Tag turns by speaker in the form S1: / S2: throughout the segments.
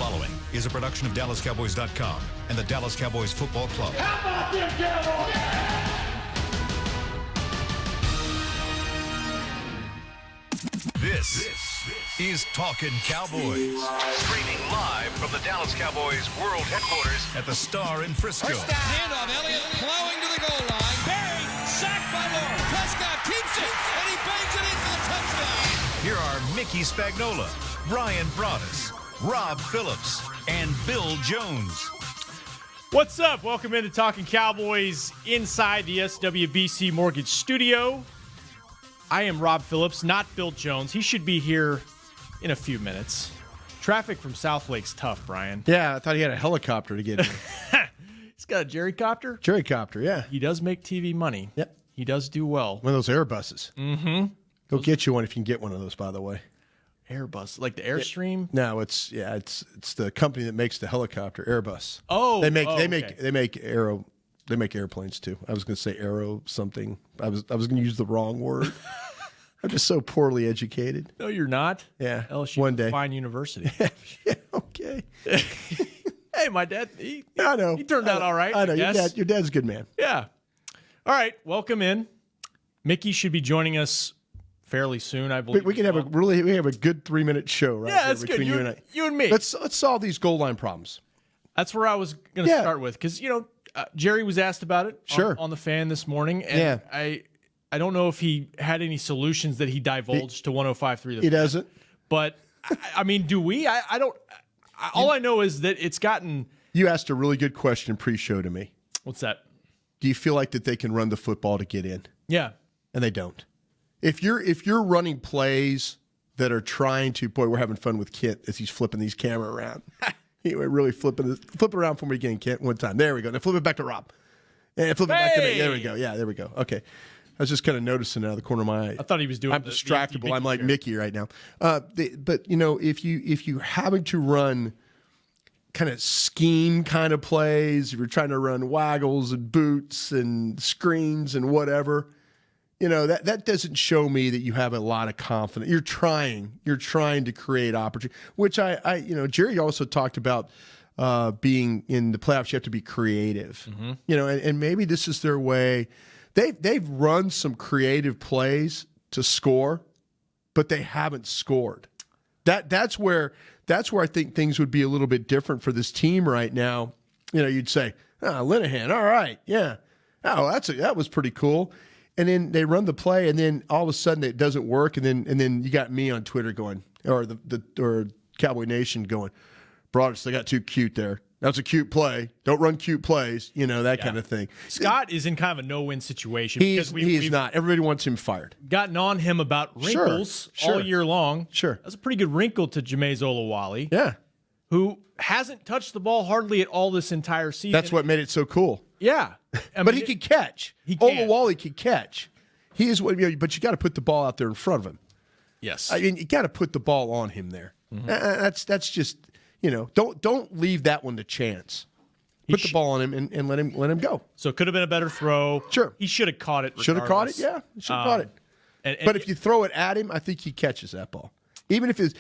S1: following is a production of DallasCowboys.com and the Dallas Cowboys Football Club.
S2: How about them Cowboys?
S1: This is Talkin Cowboys. Streaming live from the Dallas Cowboys World Headquarters at the Star in Frisco.
S3: First down, handoff, Elliott plowing to the goal line. Buried, sacked by Lawrence. Prescott keeps it, and he bangs it in for the touchdown.
S1: Here are Mickey Spagnola, Brian Broaddus, Rob Phillips, and Bill Jones.
S4: What's up? Welcome into Talkin Cowboys inside the SWBC Mortgage Studio. I am Rob Phillips, not Bill Jones. He should be here in a few minutes. Traffic from South Lake's tough, Brian.
S5: Yeah, I thought he had a helicopter to get in.
S4: He's got a Jerrycopter.
S5: Jerrycopter, yeah.
S4: He does make TV money.
S5: Yep.
S4: He does do well.
S5: One of those Airbuses.
S4: Mm-hmm.
S5: Go get you one if you can get one of those, by the way.
S4: Airbus, like the Airstream?
S5: No, it's the company that makes the helicopter, Airbus.
S4: Oh,
S5: they make airplanes too. I was going to say aero something. I was going to use the wrong word. I'm just so poorly educated.
S4: No, you're not.
S5: Yeah,
S4: LSU,
S5: one day.
S4: fine university.
S5: Yeah, okay.
S4: Hey, my dad. He
S5: know.
S4: He turned out all right.
S5: I know.
S4: Yes.
S5: Your dad's a good man.
S4: Yeah. All right. Welcome in. Mickey should be joining us fairly soon, I believe.
S5: We can have a good 3-minute show right
S4: that's
S5: between
S4: good.
S5: you and I.
S4: You and me.
S5: Let's solve these goal line problems.
S4: That's where I was going to start with, because Jerry was asked about it on the Fan this morning, and I don't know if he had any solutions that he divulged to 105.3.
S5: He doesn't.
S4: But I mean, do we? I don't. All I know is that it's gotten.
S5: You asked a really good question pre-show to me.
S4: What's that?
S5: Do you feel like that they can run the football to get in?
S4: Yeah,
S5: and they don't. If you're running plays that are trying to, boy, we're having fun with Kent as he's flipping these camera around. We're really flip it around for me again, Kent. One time, there we go. Now flip it back to Rob. And flip it back to me. There we go. Yeah, there we go. Okay. I was just kind of noticing out of the corner of my eye.
S4: I thought he was doing.
S5: I'm distractible. I'm like Mickey right now. But if you're having to run kind of scheme kind of plays, if you're trying to run waggles and boots and screens and whatever, that doesn't show me that you have a lot of confidence. You're trying to create opportunity, which I Jerry also talked about being in the playoffs. You have to be creative, and maybe this is their way. They've run some creative plays to score, but they haven't scored. That's where I think things would be a little bit different for this team right now. You'd say, Linehan, all right, yeah, that was pretty cool. And then they run the play, and then all of a sudden it doesn't work, and then you got me on Twitter going, or Cowboy Nation going, Broaddus, they got too cute there. That's a cute play. Don't run cute plays, that kind of thing.
S4: Scott is in kind of a no-win situation.
S5: He's not. Everybody wants him fired.
S4: Gotten on him about wrinkles all year long.
S5: Sure.
S4: That's a pretty good wrinkle to Jameis Olawale.
S5: Yeah.
S4: Who hasn't touched the ball hardly at all this entire season.
S5: That's what made it so cool.
S4: Yeah.
S5: But he can catch. Olawale can catch. He is but you got to put the ball out there in front of him.
S4: Yes.
S5: I mean, you got to put the ball on him there. Mm-hmm. That's just, don't leave that one to chance. Put the ball on him and let him go.
S4: So it could have been a better throw.
S5: Sure.
S4: He should have caught it.
S5: Should have caught it, yeah. Should have caught it. But if you throw it at him, I think he catches that ball. Even if his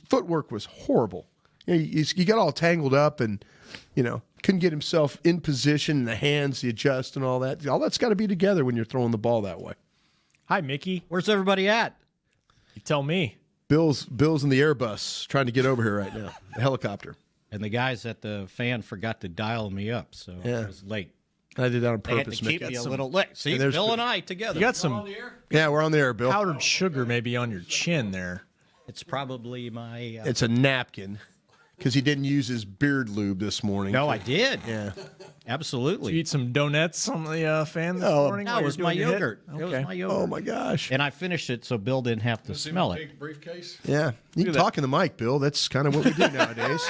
S5: footwork was horrible. He got all tangled up and, couldn't get himself in position, the hands, the adjust, and all that. All that's got to be together when you're throwing the ball that way.
S4: Hi, Mickey.
S6: Where's everybody at?
S4: You tell me.
S5: Bill's in the Airbus trying to get over here right now, the helicopter.
S6: And the guys at the Fan forgot to dial me up, so I was late.
S5: I did that on
S6: They had
S5: purpose.
S6: to keep me a little late. See, Bill and I together.
S4: You got some
S5: Yeah, we're on the air, Bill.
S4: powdered sugar maybe on your chin there.
S6: It's probably my...
S5: It's a napkin because he didn't use his beard lube this morning.
S6: No, I did.
S5: Yeah.
S6: Absolutely.
S4: Did you eat some donuts on the Fan this morning?
S6: No, it was my yogurt. It was my yogurt.
S5: Oh, my gosh.
S6: And I finished it so Bill didn't have to smell it.
S7: Big briefcase.
S5: Yeah. You can talk in the mic, Bill. That's kind of what we do nowadays.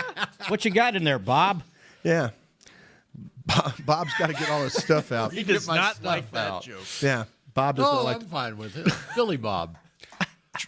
S6: What you got in there, Bob?
S5: Yeah. Bob's got to get all his stuff out.
S4: He does
S7: my
S4: not
S7: stuff
S4: like that
S7: out.
S4: joke.
S5: Yeah. Bob doesn't
S7: No,
S5: like
S7: I'm fine with it. Billy Bob.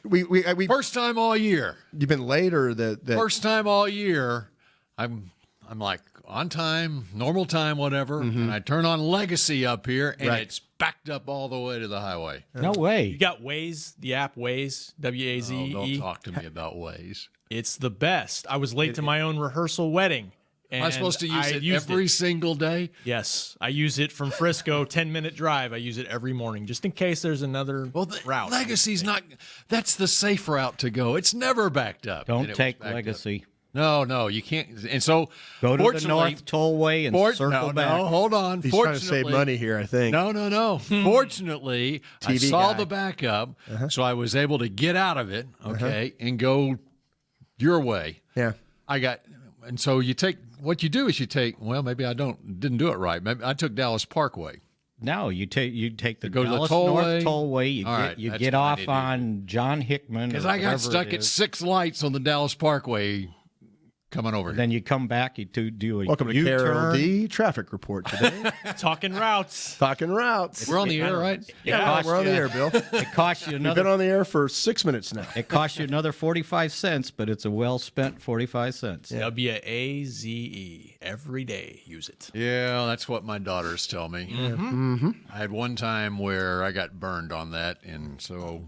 S5: we
S7: First time all year.
S5: You've been late or the
S7: First time all year. I'm like on time, normal time, whatever. And I turn on Legacy up here, and it's backed up all the way to the highway.
S6: No way.
S4: You got Waze, the app Waze, W-A-Z-E.
S7: Oh, don't talk to me about Waze.
S4: It's the best. I was late to my own rehearsal wedding.
S7: Am I supposed to use it every single day?
S4: Yes. I use it from Frisco, 10-minute drive. I use it every morning just in case there's another route.
S7: Legacy's not – that's the safe route to go. It's never backed up.
S6: Don't take Legacy.
S7: No, you can't. And so
S6: go to the North Tollway and circle back.
S7: No, hold on.
S5: He's trying to save money here, I think.
S7: No. Fortunately, I saw the backup, so I was able to get out of it, and go your way.
S5: Yeah.
S7: And so you take – what you do is you take – well, maybe I didn't do it right. Maybe I took Dallas Parkway.
S6: No, you take the
S7: go
S6: Dallas
S7: to the
S6: North
S7: tollway.
S6: Tollway. You get off on John Hickman.
S7: Because I got stuck at 6 lights on the Dallas Parkway coming over here.
S6: Then you come back, you do a
S5: Welcome to KRLD Traffic Report today.
S4: Talking routes.
S5: Talking routes.
S7: We're on the air, right?
S5: Yeah, we're on the air, Bill.
S6: It costs you
S5: We've
S6: another.
S5: been on the air for 6 minutes now.
S6: It costs you another 45 cents, but it's a well-spent 45 cents.
S4: W-A-Z-E. Every day, use it.
S7: Yeah, that's what my daughters tell me.
S5: Mm-hmm.
S7: I had one time where I got burned on that, and so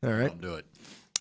S5: All right.
S7: I'll do it.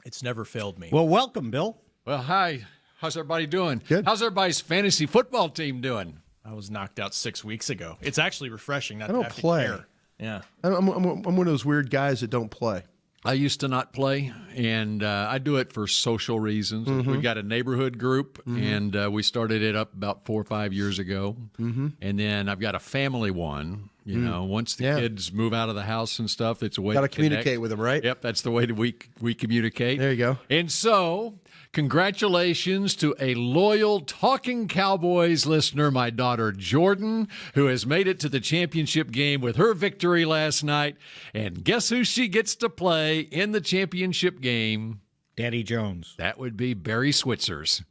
S4: It's never failed me.
S6: Well, welcome, Bill.
S7: Well, hi. How's everybody doing?
S5: Good.
S7: How's everybody's fantasy football team doing?
S4: I was knocked out 6 weeks ago. It's actually refreshing not
S5: I don't
S4: to have
S5: play.
S4: to care. Yeah.
S5: I'm one of those weird guys that don't play.
S7: I used to not play, and I do it for social reasons.
S5: Mm-hmm.
S7: We've got a neighborhood group, and we started it up about 4 or 5 years ago. Mm-hmm. And then I've got a family one. You know, once the kids move out of the house and stuff, it's a way
S5: Got to
S7: to connect.
S5: communicate with them, right?
S7: Yep, that's the way that we communicate.
S5: There you go.
S7: And so, congratulations to a loyal Talkin Cowboys listener, my daughter Jordan, who has made it to the championship game with her victory last night. And guess who she gets to play in the championship game?
S6: Daddy Jones.
S7: That would be Barry Switzers.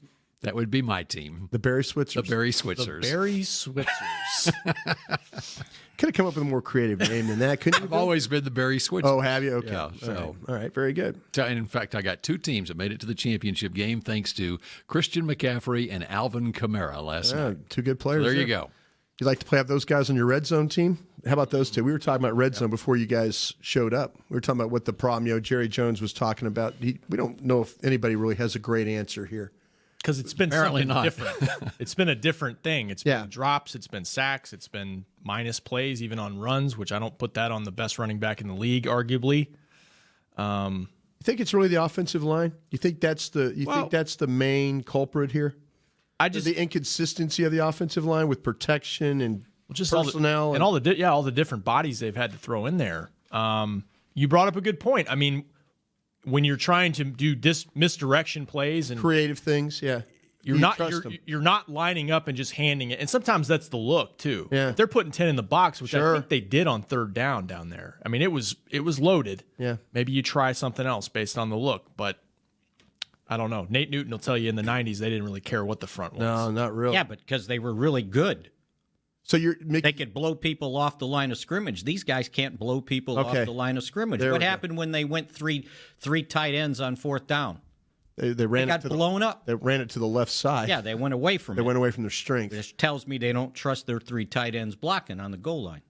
S7: That would be my team.
S5: The Barry Switzers.
S7: The Barry Switzers.
S4: The Barry Switzers.
S5: Could have come up with a more creative name than that, couldn't you?
S7: I've
S5: Bill?
S7: always been the Barry Switzers.
S5: Oh, have you? Okay.
S7: Yeah, so.
S5: All right. Very good.
S7: And in fact, I got 2 teams that made it to the championship game thanks to Christian McCaffrey and Alvin Kamara last night.
S5: 2 good players.
S7: So there you go.
S5: You like to have those guys on your red zone team? How about those 2? We were talking about red zone before you guys showed up. We were talking about what the problem, Jerry Jones was talking about. We don't know if anybody really has a great answer here.
S4: Because it's been
S7: Apparently
S4: something
S7: not.
S4: different. It's been a different thing. It's been drops. It's been sacks. It's been minus plays, even on runs, which I don't put that on the best running back in the league, arguably.
S5: You think it's really the offensive line? You think that's the main culprit here? The inconsistency of the offensive line with protection and
S4: just
S5: personnel
S4: all the different bodies they've had to throw in there. You brought up a good point. I mean, when you're trying to do misdirection plays and
S5: creative things,
S4: you're not lining up and just handing it. And sometimes that's the look too.
S5: Yeah.
S4: If they're putting 10 in the box, which I think they did on 3rd down there. I mean, it was loaded.
S5: Yeah.
S4: Maybe you try something else based on the look, but I don't know. Nate Newton will tell you in the 90s they didn't really care what the front was.
S5: No, not really.
S6: Yeah, but because they were really good.
S5: So
S6: they could blow people off the line of scrimmage. These guys can't blow people off the line of scrimmage. What happened when they went three tight ends on 4th down?
S5: They got
S6: blown up.
S5: They ran it to the left side.
S6: Yeah, they went away from it.
S5: They went away from their strength.
S6: This tells me they don't trust their 3 tight ends blocking on the goal line.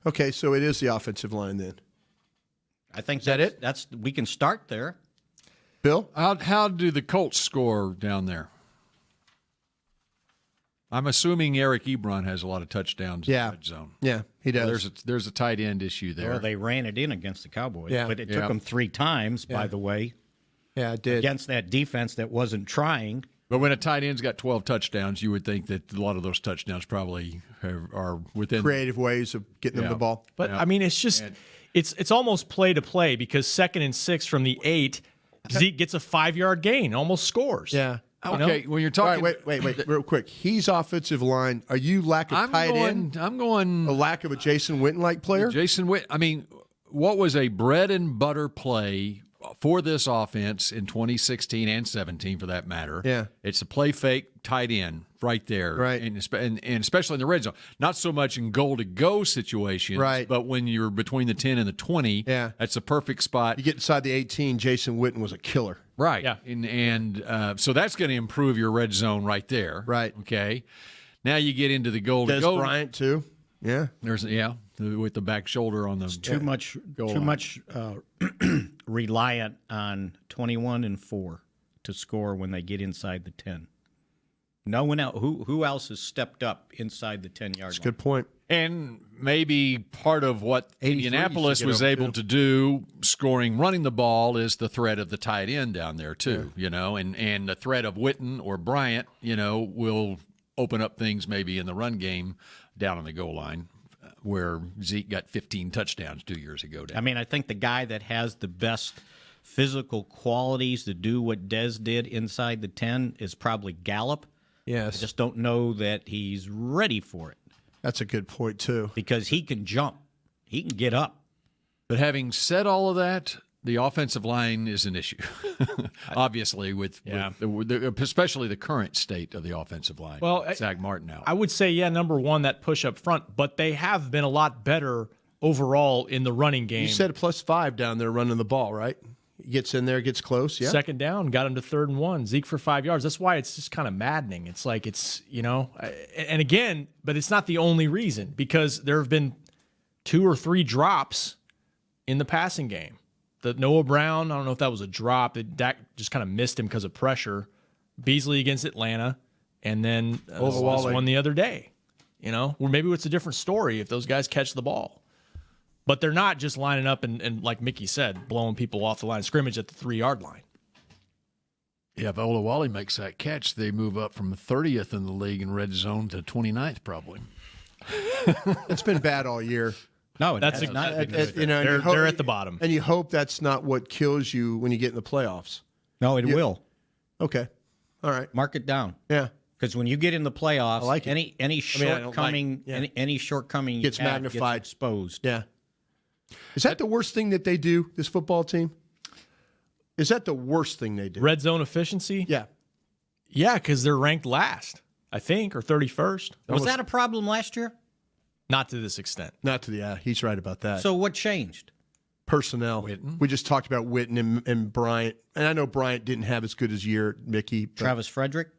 S5: Okay, so it is the offensive line then.
S6: I think that's we can start there.
S5: Bill?
S7: How do the Colts score down there? I'm assuming Eric Ebron has a lot of touchdowns in the red zone.
S5: Yeah, he does.
S7: There's a tight end issue there.
S6: Well, they ran it in against the Cowboys, but it took them 3 times, by the way.
S5: Yeah, it did.
S6: Against that defense that wasn't trying.
S7: But when a tight end's got 12 touchdowns, you would think that a lot of those touchdowns probably are within
S5: creative ways of getting them the ball.
S4: But I mean, it's just it's almost play to play because 2nd and 6 from the 8, Zeke gets a 5-yard gain, almost scores.
S5: Yeah.
S7: Okay, when you're talking,
S5: wait, real quick. He's offensive line. Are you lack of tight end?
S7: I'm going
S5: a lack of a Jason Witten-like player.
S7: Jason Witten. I mean, what was a bread and butter play for this offense in 2016 and 17, for that matter?
S5: Yeah,
S7: it's a play fake tight end right there,
S5: right,
S7: and especially in the red zone. Not so much in goal to go situations,
S5: right,
S7: but when you're between the 10 and the 20, that's a perfect spot.
S5: You get inside the 18. Jason Witten was a killer.
S7: Right. Yeah. And so that's going to improve your red zone right there.
S5: Right.
S7: Okay. Now you get into the goal to
S5: Des
S7: go.
S5: Bryant too. Yeah.
S7: with the back shoulder on the
S6: too much reliant on 21 and 4 to score when they get inside the 10. No one else. Who else has stepped up inside the 10-yard line?
S5: That's a good point.
S7: And maybe part of what Indianapolis was able to do, running the ball, is the threat of the tight end down there too. Yeah. And the threat of Witten or Bryant, will open up things maybe in the run game down on the goal line, where Zeke got 15 touchdowns 2 years ago.
S6: I mean, I think the guy that has the best physical qualities to do what Dez did inside the 10 is probably Gallup.
S5: Yes.
S6: I just don't know that he's ready for it.
S5: That's a good point, too.
S6: Because he can jump. He can get up.
S7: But having said all of that, the offensive line is an issue, obviously, with especially the current state of the offensive line.
S4: Well,
S7: Zach Martin out.
S4: I would say, number one, that push up front, but they have been a lot better overall in the running game.
S5: You said a +5 down there running the ball, right? He gets in there, gets close, yeah.
S4: Second down, got him to 3rd and 1. Zeke for 5 yards. That's why it's just kind of maddening. It's like and again, but it's not the only reason, because there have been 2 or 3 drops in the passing game. The Noah Brown, I don't know if that was a drop. Dak just kind of missed him because of pressure. Beasley against Atlanta, and then this one the other day. Or maybe it's a different story if those guys catch the ball. But they're not just lining up and like Mickey said, blowing people off the line of scrimmage at the 3-yard line.
S7: Yeah, if Olawale makes that catch, they move up from 30th in the league in red zone to 29th probably.
S5: It's been bad all year.
S6: No,
S4: they're at the bottom.
S5: And you hope that's not what kills you when you get in the playoffs.
S6: No, it will.
S5: Okay. All right.
S6: Mark it down.
S5: Yeah.
S6: Because when you get in the playoffs,
S5: I like it.
S6: any shortcoming
S5: any
S6: shortcoming
S5: gets magnified,
S6: gets exposed.
S5: Yeah. Is that the worst thing that they do, this football team? Is that the worst thing they do?
S4: Red zone efficiency?
S5: Yeah.
S4: Yeah, because they're ranked last, I think, or 31st.
S6: Was that a problem last year?
S4: Not to this extent.
S5: Not to the he's right about that.
S6: So what changed?
S5: Personnel.
S7: Witten.
S5: We just talked about Witten and Bryant. And I know Bryant didn't have as good as year, Mickey.
S6: Travis Frederick?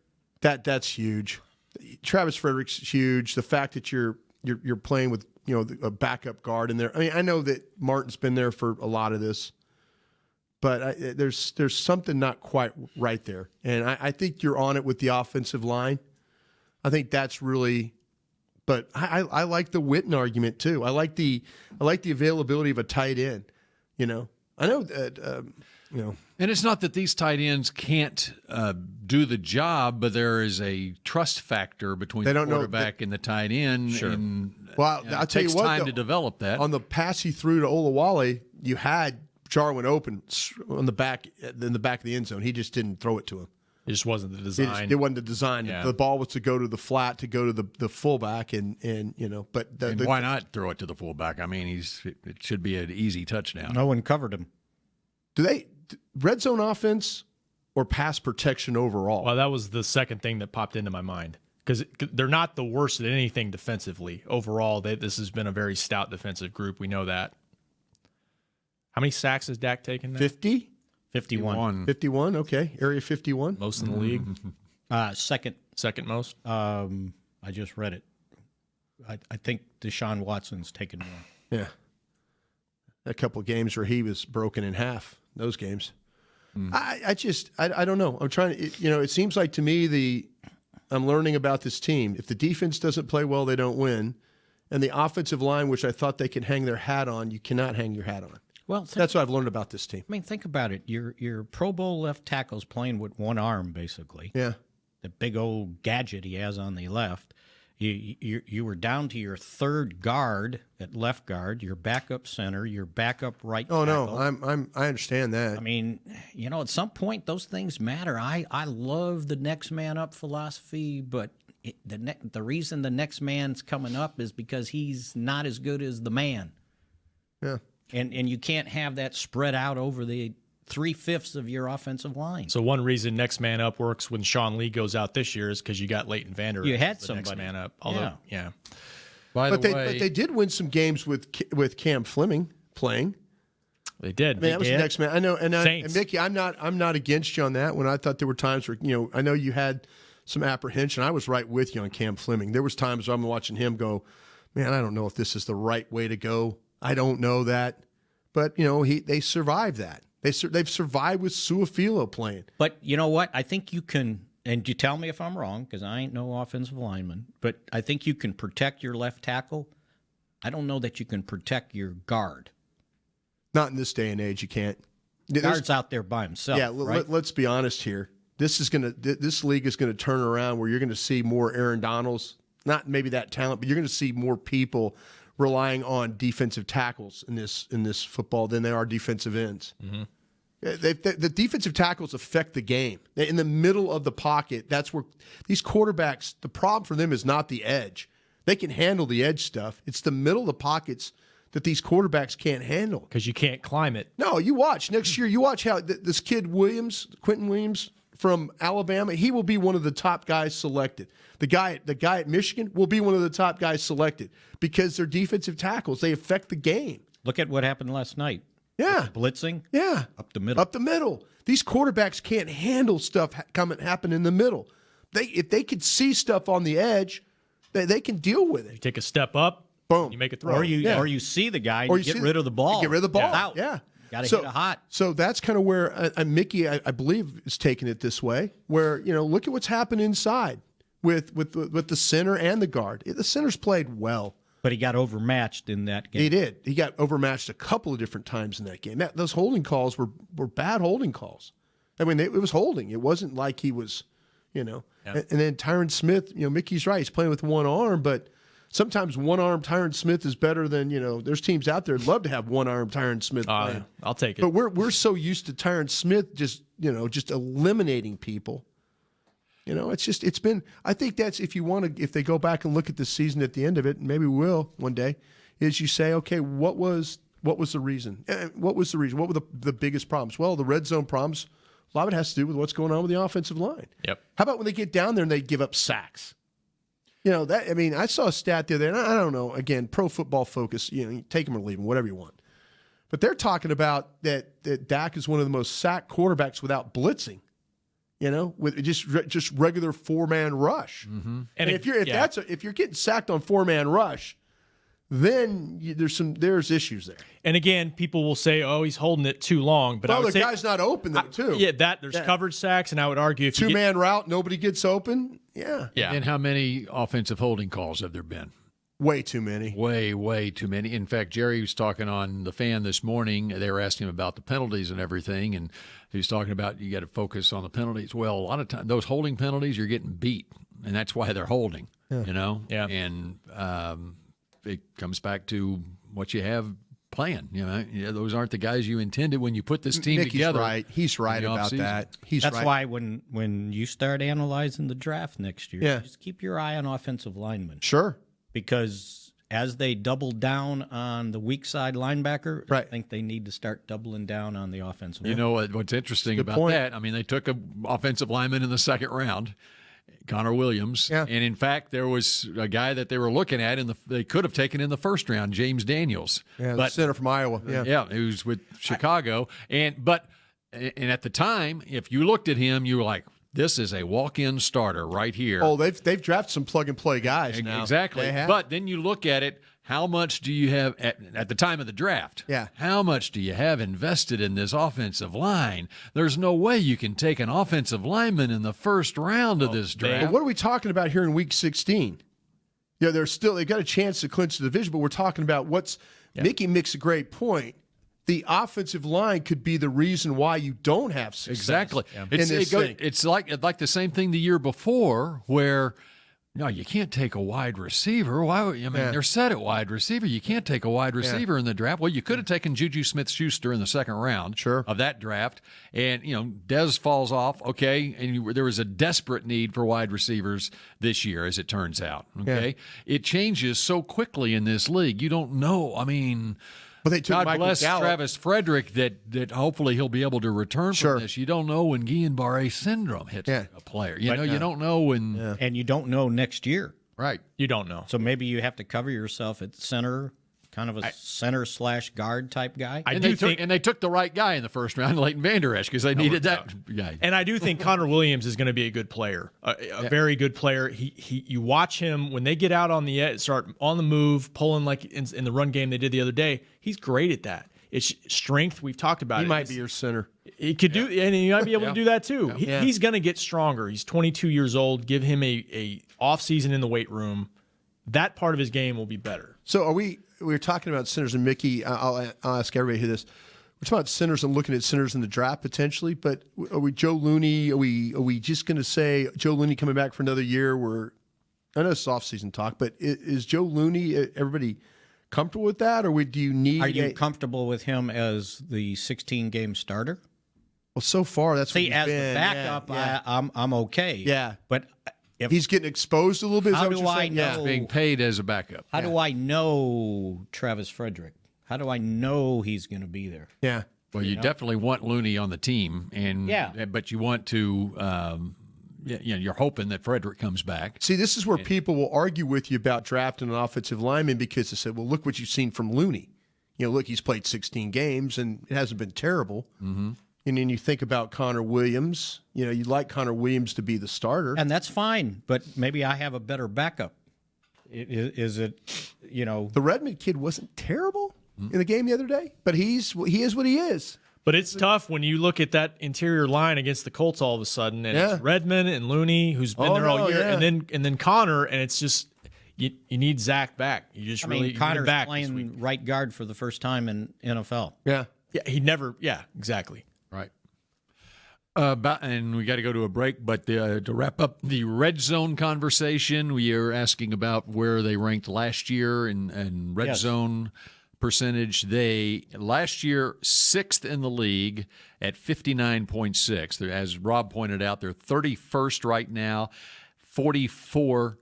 S5: That's huge. Travis Frederick's huge. The fact that you're playing with a backup guard in there. I mean, I know that Martin's been there for a lot of this, but there's something not quite right there. And I think you're on it with the offensive line. I think that's really. But I like the Witten argument too. I like the availability of a tight end. I know that
S7: And it's not that these tight ends can't do the job, but there is a trust factor between the quarterback and the tight end.
S4: Sure.
S7: And,
S5: I'll tell you what,
S7: it takes time to develop that.
S5: On the pass he threw to Olawale, you had Jarwin open in the back of the end zone. He just didn't throw it to him.
S4: It just wasn't the design.
S5: It wasn't the design.
S4: Yeah.
S5: The ball was to go to the flat, to go to the fullback, and But
S7: why not throw it to the fullback? I mean, it should be an easy touchdown.
S6: No one covered him.
S5: Do they red zone offense or pass protection overall?
S4: Well, that was the second thing that popped into my mind, because they're not the worst at anything defensively. Overall, this has been a very stout defensive group. We know that. How many sacks has Dak taken now?
S5: 50?
S6: 51.
S5: 51, okay. Area 51.
S4: Most in the league.
S6: Second
S4: most.
S6: I just read it. I think Deshaun Watson's taken more.
S5: Yeah. A couple of games where he was broken in half, those games. I don't know. I'm trying to, it seems like to me I'm learning about this team. If the defense doesn't play well, they don't win. And the offensive line, which I thought they could hang their hat on, you cannot hang your hat on.
S6: Well,
S5: that's what I've learned about this team.
S6: I mean, think about it. Your Pro Bowl left tackle's playing with one arm, basically.
S5: Yeah.
S6: The big old gadget he has on the left. You were down to your third guard at left guard, your backup center, your backup right tackle.
S5: Oh no, I understand that.
S6: I mean, at some point those things matter. I love the next man up philosophy, but the reason the next man's coming up is because he's not as good as the man.
S5: Yeah.
S6: And you can't have that spread out over the 3/5 of your offensive line.
S4: So one reason next man up works when Sean Lee goes out this year is because you got Leighton Vander Esch.
S6: You had
S4: the
S6: somebody.
S4: next man up. Although, yeah.
S5: But they did win some games with Cam Fleming playing.
S4: They did.
S5: I mean, that was the next man. I know, and Mickey, I'm not against you on that. When I thought there were times where I know you had some apprehension. I was right with you on Cam Fleming. There was times I'm watching him go, man, I don't know if this is the right way to go. I don't know that. But, they survived that. They've survived with Suafilo playing.
S6: But you know what? I think you can, and you tell me if I'm wrong, because I ain't no offensive lineman, but I think you can protect your left tackle. I don't know that you can protect your guard.
S5: Not in this day and age, you can't.
S6: Guard's out there by himself.
S5: Yeah,
S6: right?
S5: let's be honest here. This league is gonna turn around where you're gonna see more Aaron Donalds, not maybe that talent, but you're gonna see more people relying on defensive tackles in this football than they are defensive ends. Mm-hmm. The defensive tackles affect the game. In the middle of the pocket, that's where these quarterbacks, the problem for them is not the edge. They can handle the edge stuff. It's the middle of the pockets that these quarterbacks can't handle.
S4: Because you can't climb it.
S5: No, you watch. Next year, you watch how this kid Quentin Williams from Alabama, he will be one of the top guys selected. The guy at Michigan will be one of the top guys selected because they're defensive tackles. They affect the game.
S6: Look at what happened last night.
S5: Yeah.
S6: Blitzing.
S5: Yeah.
S6: Up the middle.
S5: Up the middle. These quarterbacks can't handle stuff happen in the middle. If they could see stuff on the edge, they can deal with it.
S4: You take a step up,
S5: boom,
S4: you make a throw.
S6: Or you see the guy and you get rid of the ball.
S5: Get rid of the ball.
S6: It's out.
S5: Yeah.
S6: Got to hit it hot.
S5: So that's kind of where Mickey, I believe, is taking it this way, where, look at what's happened inside with the center and the guard. The center's played well.
S6: But he got overmatched in that game.
S5: He did. He got overmatched a couple of different times in that game. Those holding calls were bad holding calls. I mean, it was holding. It wasn't like he was, Yeah. And then Tyron Smith, Mickey's right. He's playing with one arm, but sometimes one-arm Tyron Smith is better than, there's teams out there that love to have one-arm Tyron Smith playing.
S4: I'll take it.
S5: But we're so used to Tyron Smith just eliminating people. It's been, I think that's, if they go back and look at the season at the end of it, and maybe we will one day, is you say, okay, what was the reason? What was the reason? What were the biggest problems? Well, the red zone problems, a lot of it has to do with what's going on with the offensive line.
S4: Yep.
S5: How about when they get down there and they give up sacks? I saw a stat the other day, and I don't know, again, Pro Football Focus, you take them or leave them, whatever you want. But they're talking about that Dak is one of the most sacked quarterbacks without blitzing. With just regular 4-man rush. Mm-hmm. And if you're getting sacked on 4-man rush, then there's issues there.
S4: And again, people will say, "Oh, he's holding it too long." But
S5: the guy's not open though, too.
S4: Yeah, there's coverage sacks, and I would argue if
S5: 2-man route, nobody gets open. Yeah.
S7: And how many offensive holding calls have there been?
S5: Way too many.
S7: Way too many. In fact, Jerry was talking on The Fan this morning. They were asking him about the penalties and everything, and he was talking about you got to focus on the penalties. Well, a lot of times, those holding penalties, you're getting beat, and that's why they're holding,
S4: Yeah.
S7: And it comes back to what you have playing. Those aren't the guys you intended when you put this team together.
S5: Right. He's right about that.
S6: That's why when you start analyzing the draft next year, just keep your eye on offensive linemen.
S5: Sure.
S6: Because as they double down on the weak side linebacker,
S5: right.
S6: I think they need to start doubling down on the offensive.
S7: You know what's interesting about that? I mean, they took an offensive lineman in the second round, Connor Williams, and in fact, there was a guy that they were looking at, they could have taken in the first round, James Daniels,
S5: the center from Iowa,
S7: he was with Chicago, and at the time, if you looked at him, you were like, this is a walk-in starter right here.
S5: Oh, they've drafted some plug-and-play guys now.
S7: Exactly. But then you look at it, how much do you have at the time of the draft?
S5: Yeah.
S7: How much do you have invested in this offensive line? There's no way you can take an offensive lineman in the first round of this draft.
S5: But what are we talking about here in Week 16? They've got a chance to clinch the division, but we're talking about Mickey makes a great point. The offensive line could be the reason why you don't have success.
S7: Exactly.
S5: In this thing.
S7: It's like the same thing the year before where no, you can't take a wide receiver. Why? They're set at wide receiver. You can't take a wide receiver in the draft. Well, you could have taken Juju Smith-Schuster in the second round of that draft. And, Dez falls off. Okay. And there was a desperate need for wide receivers this year, as it turns out. Okay. Yeah. It changes so quickly in this league. You don't know.
S5: But they took
S7: God
S5: Michael
S7: bless
S5: Gallup.
S7: Travis Frederick that hopefully he'll be able to return from this. You don't know when Guillain-Barré syndrome hits a player. You don't know when.
S6: And you don't know next year.
S7: Right.
S4: You don't know.
S6: So maybe you have to cover yourself at center kind of a center/guard type guy.
S7: And they took the right guy in the first round, Leighton Vander Esch, because they needed that guy.
S4: And I do think Connor Williams is going to be a good player, a very good player. You watch him when they get out on the edge, start on the move, pulling like in the run game they did the other day. He's great at that. It's strength. We've talked about it.
S5: He might be your center.
S4: He could do, and he might be able to do that too. He's going to get stronger. He's 22 years old. Give him a off season in the weight room. That part of his game will be better.
S5: So we're talking about centers, and Mickey, I'll ask everybody who this. We're talking about centers and looking at centers in the draft potentially, but are we Joe Looney? Are we just going to say Joe Looney coming back for another year? I know it's off-season talk, but is Joe Looney, everybody comfortable with that, or do you need?
S6: Are you comfortable with him as the 16-game starter?
S5: Well, so far that's what he's
S6: as
S5: been.
S6: the backup,
S5: Yeah.
S6: I'm okay.
S5: Yeah,
S6: but
S5: he's getting exposed a little bit.
S6: How
S5: is that
S6: do
S5: what you're
S6: I
S5: saying?
S6: know?
S5: Yeah.
S7: Being paid as a backup.
S6: How do I know Travis Frederick? How do I know he's going to be there?
S5: Yeah.
S7: Well, you definitely want Looney on the team, but you want to. You're hoping that Frederick comes back.
S5: See, this is where people will argue with you about drafting an offensive lineman because they said, well, look what you've seen from Looney. Look, he's played 16 games, and it hasn't been terrible. Mm-hmm. And then you think about Connor Williams. You'd like Connor Williams to be the starter.
S6: And that's fine, but maybe I have a better backup. Is it,
S5: The Redmond kid wasn't terrible in the game the other day, but he is what he is.
S4: But it's tough when you look at that interior line against the Colts all of a sudden, and it's Redmond and Looney, who's been there all year, and then Connor, and it's just you need Zach back. You just
S6: Connor's
S4: back
S6: playing right guard for the first time in NFL.
S5: Yeah,
S4: exactly.
S7: Right. And we got to go to a break, but to wrap up the red zone conversation, we are asking about where they ranked last year in red zone percentage. They last year 6th in the league at 59.6. As Rob pointed out, they're 31st right now, 44%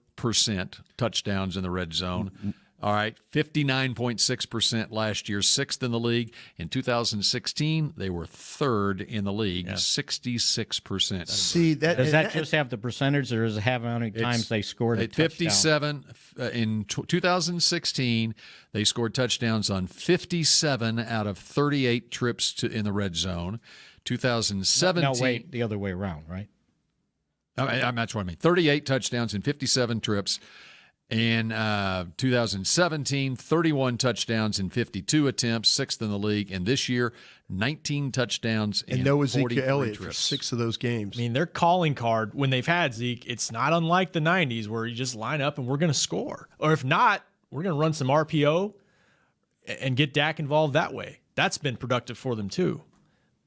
S7: touchdowns in the red zone. All right, 59.6% last year, 6th in the league. In 2016, they were 3rd in the league, 66%.
S5: See,
S6: does that just have the percentage, or does it have how many times they scored a touchdown?
S7: 57 in 2016. They scored touchdowns on 57 out of 38 trips in the red zone. 2017.
S6: No, wait, the other way around, right?
S7: That's what I mean. 38 touchdowns in 57 trips. In 2017, 31 touchdowns in 52 attempts, 6th in the league. And this year, 19 touchdowns in 43
S5: Ezekiel Elliott
S7: trips.
S5: for 6 of those games.
S4: I mean, their calling card, when they've had Zeke, it's not unlike the 90s where you just line up and we're going to score. Or if not, we're going to run some RPO and get Dak involved that way. That's been productive for them too.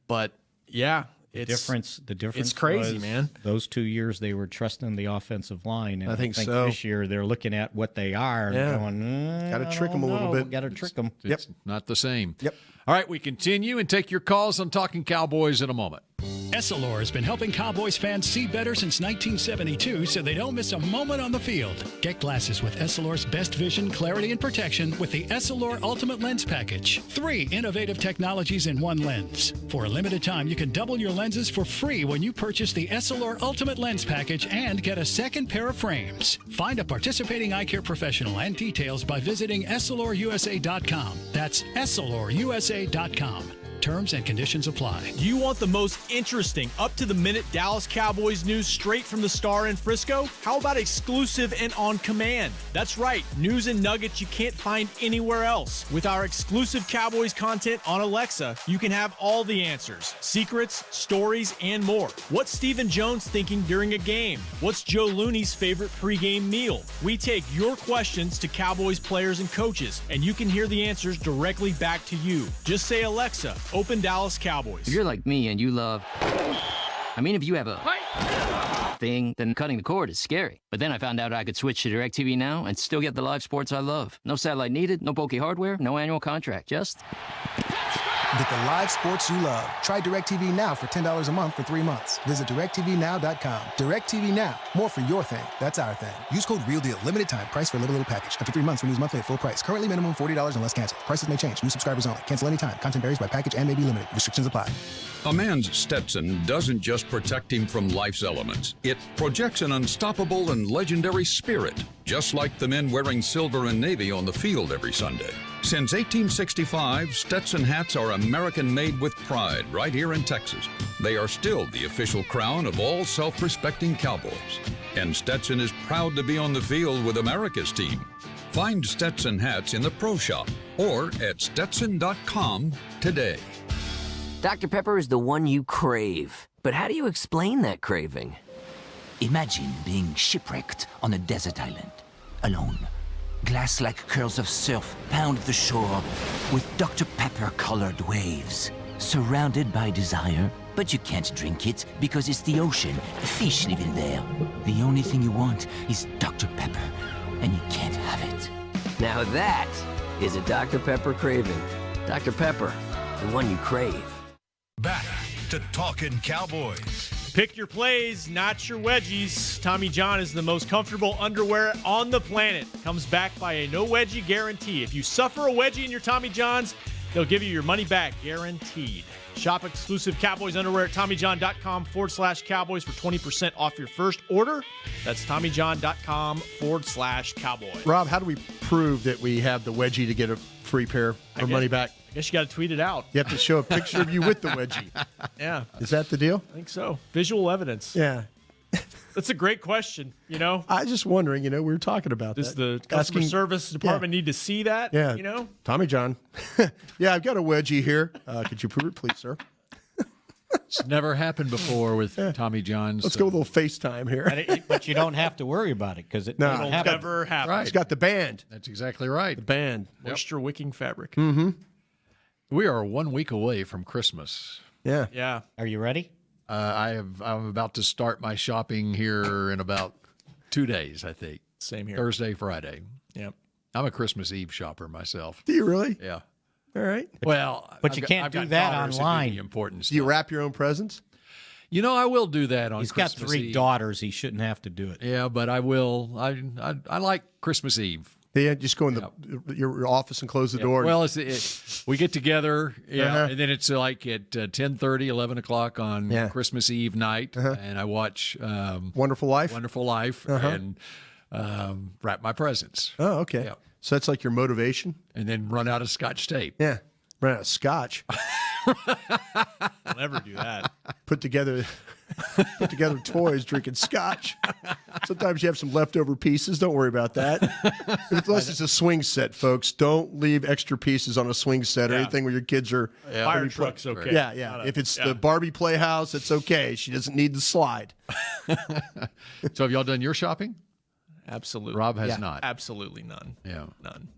S4: But, yeah.
S6: The difference
S4: it's crazy, man.
S6: Those 2 years they were trusting the offensive line. And I think
S5: so.
S6: This year they're looking at what they are and going,
S5: got to trick them a little bit.
S6: Got to trick them.
S7: It's not the same.
S5: Yep.
S7: All right, we continue and take your calls on Talking Cowboys in a moment.
S8: Essilor has been helping Cowboys fans see better since 1972 so they don't miss a moment on the field. Get glasses with Essilor's best vision, clarity, and protection with the Essilor Ultimate Lens Package. 3 innovative technologies in one lens. For a limited time, you can double your lenses for free when you purchase the Essilor Ultimate Lens Package and get a second pair of frames. Find a participating eye care professional and details by visiting EssilorUSA.com. That's EssilorUSA.com. Terms and conditions apply.
S4: Do you want the most interesting, up-to-the-minute Dallas Cowboys news straight from the Star in Frisco? How about exclusive and on command? That's right, news and nuggets you can't find anywhere else. With our exclusive Cowboys content on Alexa, you can have all the answers, secrets, stories, and more. What's Stephen Jones thinking during a game? What's Joe Looney's favorite pregame meal? We take your questions to Cowboys players and coaches, and you can hear the answers directly back to you. Just say, Alexa, open Dallas Cowboys.
S9: If you're like me and you love... if you have a thing, then cutting the cord is scary. But then I found out I could switch to DirecTV Now and still get the live sports I love. No satellite needed, no bulky hardware, no annual contract, just...
S10: Get the live sports you love. Try DirecTV Now for $10 a month for 3 months. Visit DirecTVNow.com. DirecTV Now. More for your thing. That's our thing. Use code REALDEAL. Limited time. Price for a little package. After 3 months, renews monthly at full price. Currently minimum $40 unless canceled. Prices may change. New subscribers only. Cancel anytime. Content varies by package and may be limited. Restrictions apply.
S11: A man's Stetson doesn't just protect him from life's elements. It projects an unstoppable and legendary spirit, just like the men wearing silver and navy on the field every Sunday. Since 1865, Stetson hats are American-made with pride right here in Texas. They are still the official crown of all self-respecting cowboys. And Stetson is proud to be on the field with America's team. Find Stetson hats in the Pro Shop or at Stetson.com today.
S12: Dr. Pepper is the one you crave. But how do you explain that craving?
S13: Imagine being shipwrecked on a desert island, alone. Glass-like curls of surf pound the shore with Dr. Pepper-colored waves. Surrounded by desire, but you can't drink it because it's the ocean, fish living there. The only thing you want is Dr. Pepper, and you can't have it.
S12: Now that is a Dr. Pepper craving. Dr. Pepper, the one you crave.
S1: Back to Talkin' Cowboys.
S4: Pick your plays, not your wedgies. Tommy John is the most comfortable underwear on the planet. Comes back by a no wedgie guarantee. If you suffer a wedgie in your Tommy Johns, they'll give you your money back, guaranteed. Shop exclusive Cowboys underwear at TommyJohn.com/Cowboys for 20% off your first order. That's TommyJohn.com/Cowboys.
S5: Rob, how do we prove that we have the wedgie to get a free pair or money back?
S4: I guess you got to tweet it out.
S5: You have to show a picture of you with the wedgie.
S4: Yeah.
S5: Is that the deal?
S4: I think so. Visual evidence.
S5: Yeah.
S4: That's a great question, you know?
S5: I was just wondering, we were talking about
S4: Does
S5: that.
S4: the customer service department need to see that?
S5: Yeah.
S4: You know?
S5: Tommy John. Yeah, I've got a wedgie here. Could you prove it, please, sir?
S7: It's never happened before with Tommy John's.
S5: Let's go with a little FaceTime here.
S6: But you don't have to worry about it because it
S5: No,
S6: will
S4: never happen.
S7: Right.
S5: It's got the band.
S7: That's exactly right.
S5: The band.
S4: Moisture wicking fabric.
S5: Mm-hmm.
S7: We are 1 week away from Christmas.
S5: Yeah.
S4: Yeah.
S6: Are you ready?
S7: I'm about to start my shopping here in about 2 days, I think.
S4: Same here.
S7: Thursday, Friday.
S4: Yep.
S7: I'm a Christmas Eve shopper myself.
S5: Do you really?
S7: Yeah.
S5: All right.
S7: Well,
S6: but you can't
S7: I've
S6: do
S7: got
S6: that
S7: daughters
S6: online.
S7: do the important
S5: Do you
S7: stuff.
S5: wrap your own presents?
S7: I will do that on
S6: He's
S7: Christmas
S6: got 3
S7: Eve.
S6: daughters. He shouldn't have to do it.
S7: Yeah, but I will. I like Christmas Eve.
S5: Yeah, just go in your office and close the door.
S7: Well, we get together, and then it's like at 10:30, 11 o'clock on Christmas Eve night, and I watch
S5: Wonderful Life?
S7: Wonderful Life, and wrap my presents.
S5: Oh, okay.
S7: Yeah.
S5: So that's like your motivation?
S7: And then run out of Scotch tape.
S5: Yeah. Run out of Scotch.
S4: I'll never do that.
S5: Put together toys drinking Scotch. Sometimes you have some leftover pieces. Don't worry about that. Unless it's a swing set, folks. Don't leave extra pieces on a swing set or anything where your kids are.
S4: Fire truck's okay.
S5: Yeah, yeah. If it's the Barbie Playhouse, it's okay. She doesn't need the slide.
S7: So have y'all done your shopping?
S4: Absolutely.
S7: Rob has not.
S4: Absolutely none.
S7: Yeah.
S4: None.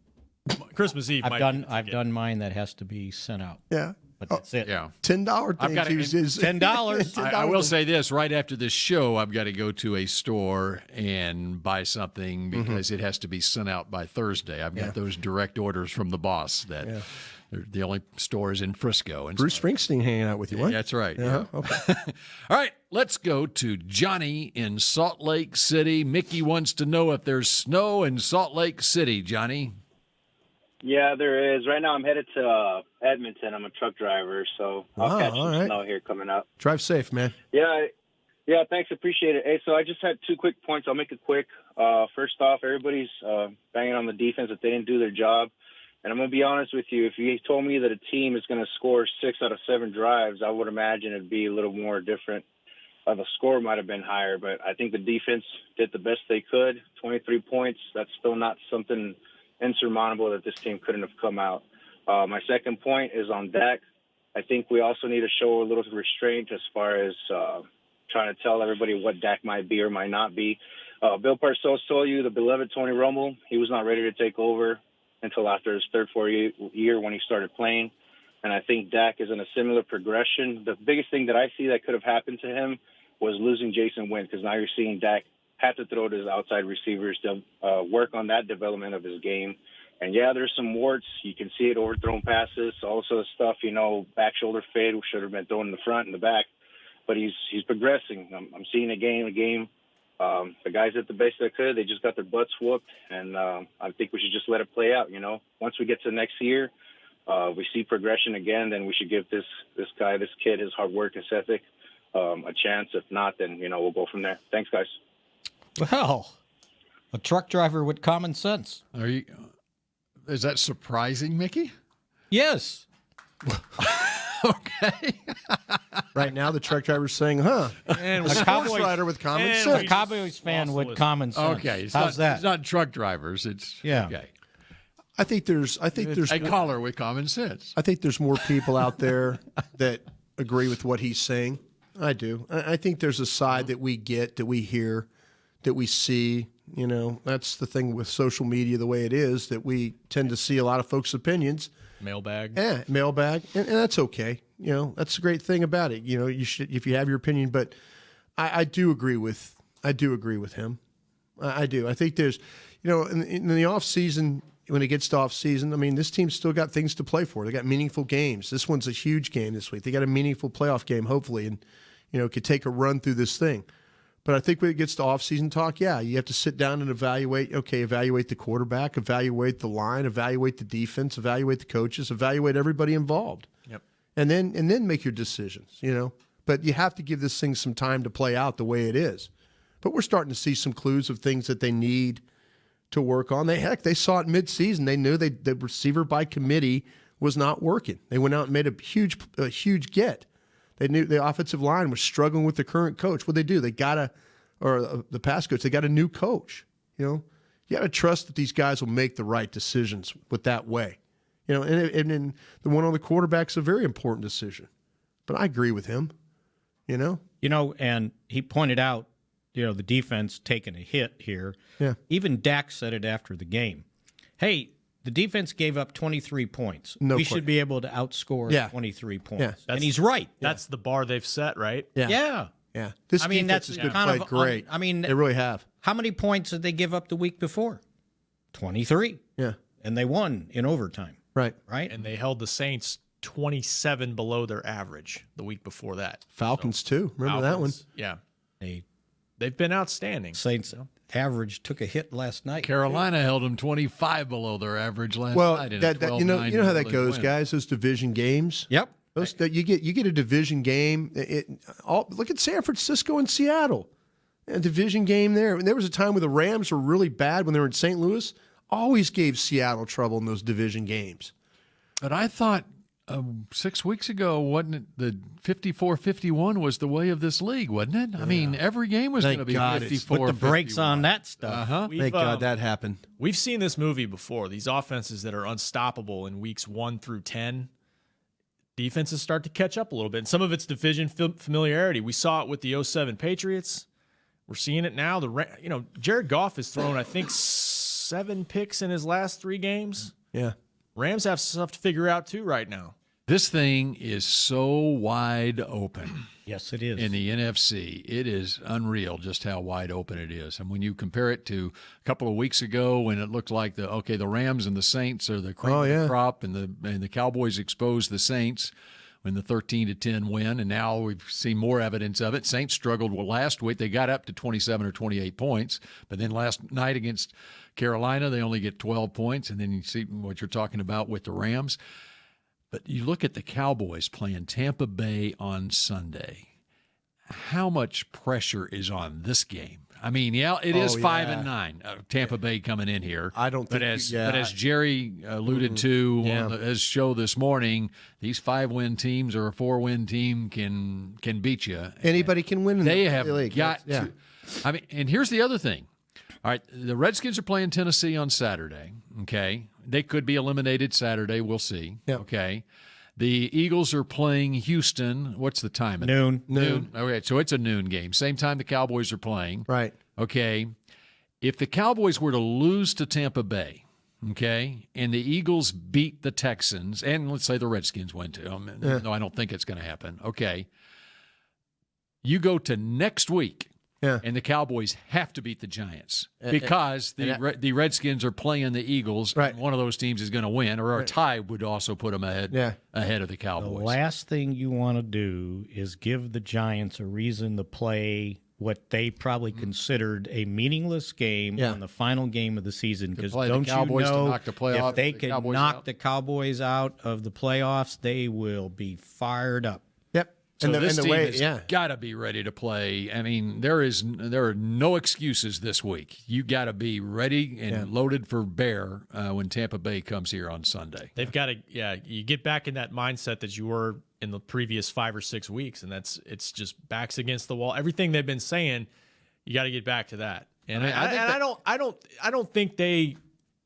S4: Christmas Eve.
S6: I've done mine that has to be sent out.
S5: Yeah.
S6: But that's it.
S7: Yeah.
S5: $10
S7: I've got
S5: things.
S6: $10.
S7: I will say this: right after this show, I've got to go to a store and buy something because it has to be sent out by Thursday. I've got those direct orders from the boss that they're the only stores in Frisco. And
S5: Bruce Springsteen hanging out with you, what?
S7: That's right.
S5: Yeah. Okay.
S7: All right, let's go to Johnny in Salt Lake City. Mickey wants to know if there's snow in Salt Lake City, Johnny.
S14: Yeah, there is. Right now I'm headed to Edmonton. I'm a truck driver, so I'll catch some snow here coming up.
S5: Drive safe, man.
S14: Yeah, thanks. Appreciate it. Hey, so I just had 2 quick points. I'll make it quick. First off, everybody's banging on the defense that they didn't do their job. And I'm going to be honest with you. If you told me that a team is going to score 6 out of 7 drives, I would imagine it'd be a little more different. The score might have been higher, but I think the defense did the best they could. 23 points, that's still not something insurmountable that this team couldn't have come out. My second point is on Dak. I think we also need to show a little restraint as far as trying to tell everybody what Dak might be or might not be. Bill Parcells told you the beloved Tony Romo, he was not ready to take over until after his third, fourth year when he started playing. And I think Dak is in a similar progression. The biggest thing that I see that could have happened to him was losing Jason Wynn, because now you're seeing Dak have to throw to his outside receivers to work on that development of his game. And, yeah, there's some warts. You can see it, overthrown passes, also stuff, back shoulder fade, which should have been thrown in the front and the back. But he's progressing. I'm seeing a game. The guys did the best they could. They just got their butts whooped, and I think we should just let it play out, Once we get to next year, we see progression again, then we should give this kid, his hard work, his ethic, a chance. If not, then, we'll go from there. Thanks, guys.
S6: Well, a truck driver with common sense.
S7: Is that surprising, Mickey?
S6: Yes.
S7: Okay.
S5: Right now, the truck driver's saying, huh?
S4: And
S5: A sports writer with common sense.
S6: A Cowboys fan with common sense.
S7: Okay.
S6: How's that?
S7: It's not truck drivers. It's okay.
S5: I think there's
S7: a caller with common sense.
S5: I think there's more people out there that agree with what he's saying. I do. I think there's a side that we get, that we hear, that we see. You know, that's the thing with social media, the way it is, that we tend to see a lot of folks' opinions.
S4: Mailbag.
S5: Yeah, mailbag, and that's okay. You know, that's the great thing about it. You know, you should, if you have your opinion, but I do agree with him. I do. I think there's, you know, in the off season, when it gets to off season, I mean, this team's still got things to play for. They got meaningful games. This one's a huge game this week. They got a meaningful playoff game, hopefully, and you know, could take a run through this thing. But I think when it gets to off-season talk, yeah, you have to sit down and evaluate the quarterback, evaluate the line, evaluate the defense, evaluate the coaches, evaluate everybody involved.
S4: Yep.
S5: And then make your decisions, you know. But you have to give this thing some time to play out the way it is. But we're starting to see some clues of things that they need to work on. They saw it mid-season. They knew the receiver by committee was not working. They went out and made a huge get. They knew the offensive line was struggling with the current coach. What they do? They got the pass coach. They got a new coach. You know, you got to trust that these guys will make the right decisions with that way. You know, and the one on the quarterback's a very important decision. But I agree with him. You know,
S6: and he pointed out, you know, the defense taking a hit here.
S5: Yeah.
S6: Even Dak said it after the game. Hey, the defense gave up 23 points. We should be able to outscore 23 points.
S5: Yeah.
S6: And he's right.
S4: That's the bar they've set, right?
S6: Yeah.
S5: This
S6: I mean,
S5: defense
S6: that's
S5: has been
S6: kind
S5: played
S6: of
S5: great.
S6: I mean,
S5: they really have.
S6: How many points did they give up the week before? 23.
S5: Yeah.
S6: And they won in overtime.
S5: Right.
S4: And they held the Saints 27 below their average the week before that.
S5: Falcons too. Remember that one?
S4: Yeah. They've been outstanding.
S6: Saints average took a hit last night.
S7: Carolina held them 25 below their average last night.
S5: You know how that goes, guys. Those division games.
S6: Yep.
S5: You get a division game. Look at San Francisco and Seattle. A division game there. And there was a time where the Rams were really bad when they were in St. Louis. Always gave Seattle trouble in those division games.
S7: But I thought 6 weeks ago, wasn't it, the 54-51 was the way of this league, wasn't it? Yeah. I mean, every game was going to be 54.
S6: Put the brakes on that stuff.
S5: Thank God that happened.
S4: We've seen this movie before. These offenses that are unstoppable in weeks 1 through 10, defenses start to catch up a little bit. And some of it's division familiarity. We saw it with the 07 Patriots. We're seeing it now. Jared Goff has thrown, I think, 7 picks in his last 3 games.
S5: Yeah.
S4: Rams have stuff to figure out, too, right now.
S7: This thing is so wide open.
S6: Yes, it is.
S7: In the NFC, it is unreal just how wide open it is. And when you compare it to a couple of weeks ago when it looked like the Rams and the Saints are the cream of the crop, and the Cowboys exposed the Saints in the 13-10 win, and now we've seen more evidence of it. Saints struggled last week. They got up to 27 or 28 points, but then last night against Carolina, they only get 12 points, and then you see what you're talking about with the Rams. But you look at the Cowboys playing Tampa Bay on Sunday. How much pressure is on this game? I mean, it is 5-9. Tampa Bay coming in here.
S5: I don't think.
S7: But as Jerry alluded to on his show this morning, these 5-win teams or a 4-win team can beat you.
S5: Anybody can win.
S7: They have
S5: league.
S7: got to. I mean, and here's the other thing. All right, the Redskins are playing Tennessee on Saturday. Okay, they could be eliminated Saturday. We'll see.
S5: Yep.
S7: Okay. The Eagles are playing Houston. What's the time?
S6: Noon.
S7: Okay, so it's a noon game. Same time the Cowboys are playing.
S5: Right.
S7: Okay. If the Cowboys were to lose to Tampa Bay, okay, and the Eagles beat the Texans, and let's say the Redskins win too. No, I don't think it's going to happen. Okay. You go to next week.
S5: Yeah.
S7: And the Cowboys have to beat the Giants because the Redskins are playing the Eagles.
S5: Right.
S7: And one of those teams is going to win, or a tie would also put them ahead of the Cowboys.
S6: The last thing you want to do is give the Giants a reason to play what they probably considered a meaningless game on the final game of the season. Because don't you know, if they can knock the Cowboys out of the playoffs, they will be fired up.
S5: Yep.
S7: So this team has got to be ready to play. I mean, there are no excuses this week. You got to be ready and loaded for bear when Tampa Bay comes here on Sunday.
S4: They've got to, you get back in that mindset that you were in the previous 5 or 6 weeks, and it's just backs against the wall. Everything they've been saying, you got to get back to that. And I don't think they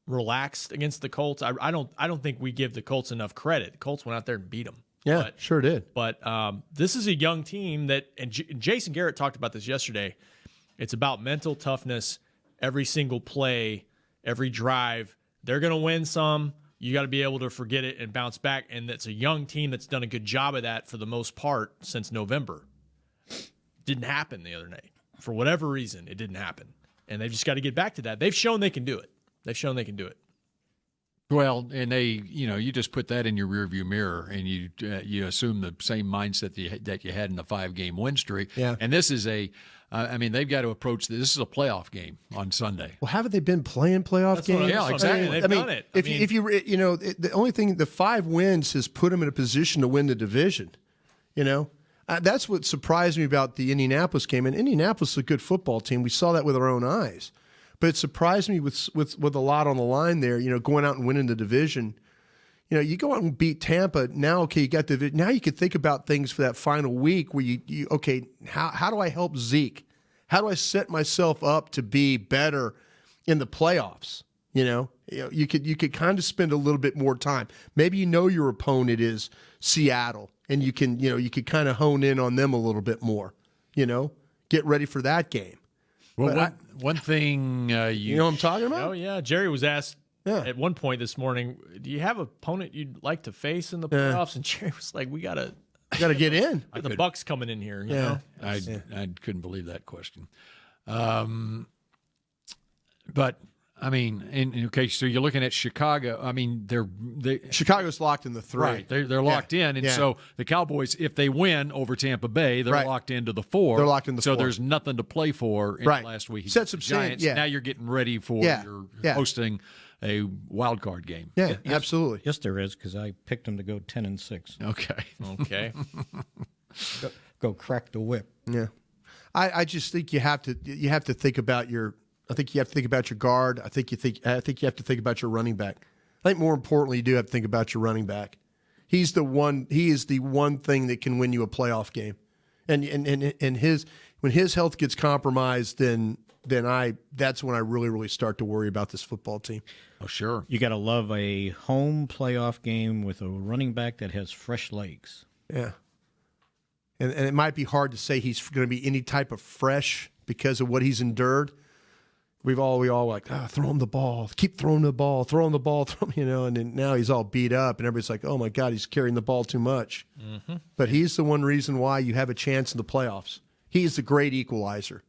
S4: relaxed against the Colts. I don't think we give the Colts enough credit. The Colts went out there and beat them.
S5: Yeah, sure did.
S4: But this is a young team that, and Jason Garrett talked about this yesterday. It's about mental toughness. Every single play, every drive, they're going to win some. You got to be able to forget it and bounce back. And it's a young team that's done a good job of that for the most part since November. Didn't happen the other night. For whatever reason, it didn't happen. And they've just got to get back to that. They've shown they can do it.
S7: Well, and you just put that in your rearview mirror, and you assume the same mindset that you had in the 5-game win streak.
S5: Yeah.
S7: And this is they've got to approach this. This is a playoff game on Sunday.
S5: Well, haven't they been playing playoff games?
S7: Yeah, exactly.
S4: They've done it.
S5: If the only thing, the 5 wins has put them in a position to win the division. That's what surprised me about the Indianapolis game. And Indianapolis is a good football team. We saw that with our own eyes. But it surprised me with a lot on the line there, going out and winning the division. You go out and beat Tampa. Now, okay, you got now you can think about things for that final week where you how do I help Zeke? How do I set myself up to be better in the playoffs? You could kind of spend a little bit more time. Maybe your opponent is Seattle, and you could kind of hone in on them a little bit more. Get ready for that game.
S7: Well, one thing
S5: you know what I'm talking about?
S4: Oh, yeah. Jerry was asked at one point this morning, do you have an opponent you'd like to face in the playoffs? And Jerry was like, we got to
S5: get in.
S4: The Bucs coming in here. You know?
S7: I couldn't believe that question. But I mean, so you're looking at Chicago. I mean,
S5: Chicago's locked in the 3.
S7: Right, they're locked in, and so the Cowboys, if they win over Tampa Bay, they're locked into the 4.
S5: They're locked in the 4.
S7: So there's nothing to play for in the last week.
S5: Sets up
S7: Giants. Now you're getting ready for you're hosting a wild card game.
S5: Yeah, absolutely.
S6: Yes, there is, because I picked them to go 10-6.
S7: Okay.
S6: Go crack the whip.
S5: Yeah, I just think you have to think about your. I think you have to think about your guard. I think you have to think about your running back. I think more importantly, you do have to think about your running back. He is the one thing that can win you a playoff game. And when his health gets compromised, then that's when I really, really start to worry about this football team.
S7: Oh, sure.
S6: You got to love a home playoff game with a running back that has fresh legs.
S5: Yeah. And it might be hard to say he's going to be any type of fresh because of what he's endured. We all like, throw him the ball, keep throwing the ball, and then now he's all beat up, and everybody's like, oh my God, he's carrying the ball too much.
S4: Mm-hmm.
S5: But he's the one reason why you have a chance in the playoffs. He's the great equalizer,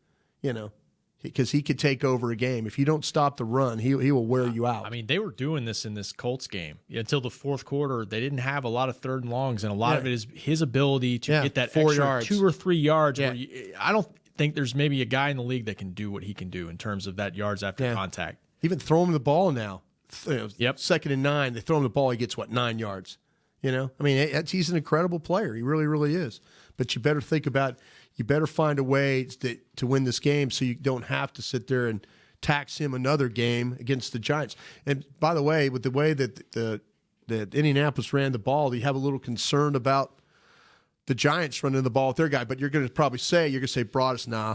S5: because he could take over a game. If you don't stop the run, he will wear you out.
S4: I mean, they were doing this in this Colts game until the fourth quarter. They didn't have a lot of 3rd and longs, and a lot of it is his ability to get that
S5: 4
S4: extra
S5: yards.
S4: 2 or 3 yards. Yeah. I don't think there's maybe a guy in the league that can do what he can do in terms of that yards after contact.
S5: Even throw him the ball now. 2nd and 9, they throw him the ball, he gets 9 yards. I mean, he's an incredible player. He really, really is. But you better find a way to win this game so you don't have to sit there and tax him another game against the Giants. And by the way, with the way that Indianapolis ran the ball, you have a little concern about the Giants running the ball with their guy, but you're going to say, Broadus, nah,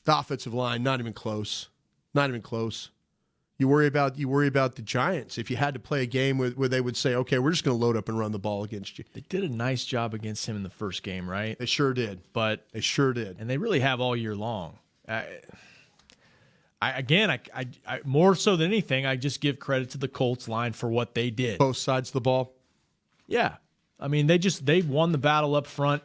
S5: the offensive line, not even close. You worry about the Giants. If you had to play a game where they would say, okay, we're just going to load up and run the ball against you.
S4: They did a nice job against him in the first game, right?
S5: They sure did.
S4: They sure did. And they really have all year long. I more so than anything, I just give credit to the Colts line for what they did.
S5: Both sides of the ball?
S4: Yeah. I mean, they won the battle up front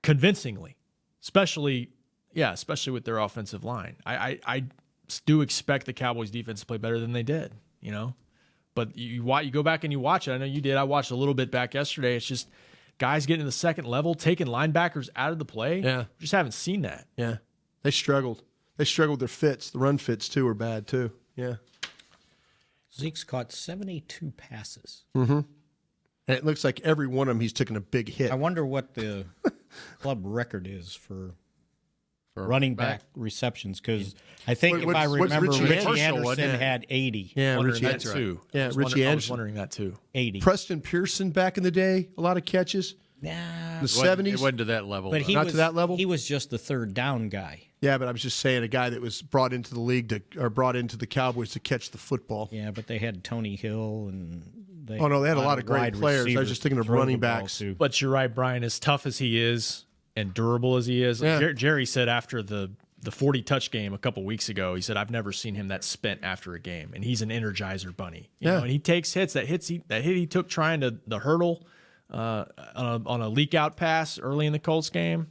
S4: convincingly, especially with their offensive line. I do expect the Cowboys defense to play better than they did, But you go back and you watch it. I know you did. I watched a little bit back yesterday. It's just guys getting to the second level, taking linebackers out of the play.
S5: Yeah.
S4: We just haven't seen that.
S5: Yeah. They struggled. They struggled with their fits. The run fits, too, are bad, too. Yeah.
S6: Zeke's caught 72 passes.
S5: Mm-hmm. And it looks like every one of them he's taken a big hit.
S6: I wonder what the club record is for running back receptions, because I think if I remember, Richie Anderson had 80.
S5: Yeah, Richie
S4: that too.
S5: Yeah, Richie Anderson.
S4: I was wondering that too.
S6: 80.
S5: Preston Pearson back in the day, a lot of catches.
S6: Nah,
S5: the 70s.
S7: It wasn't to that level.
S6: But
S5: to that level.
S6: He was just the third down guy.
S5: Yeah, but I was just saying a guy that was brought into the league brought into the Cowboys to catch the football.
S6: Yeah, but they had Tony Hill and
S5: they had a lot of great players. I was just thinking of running backs.
S4: But you're right, Brian. As tough as he is and durable as he is, Jerry said after the 40-touch game a couple weeks ago, he said, I've never seen him that spent after a game, and he's an energizer bunny. You know, and he takes hits. That hit he took trying to the hurdle on a leak out pass early in the Colts game.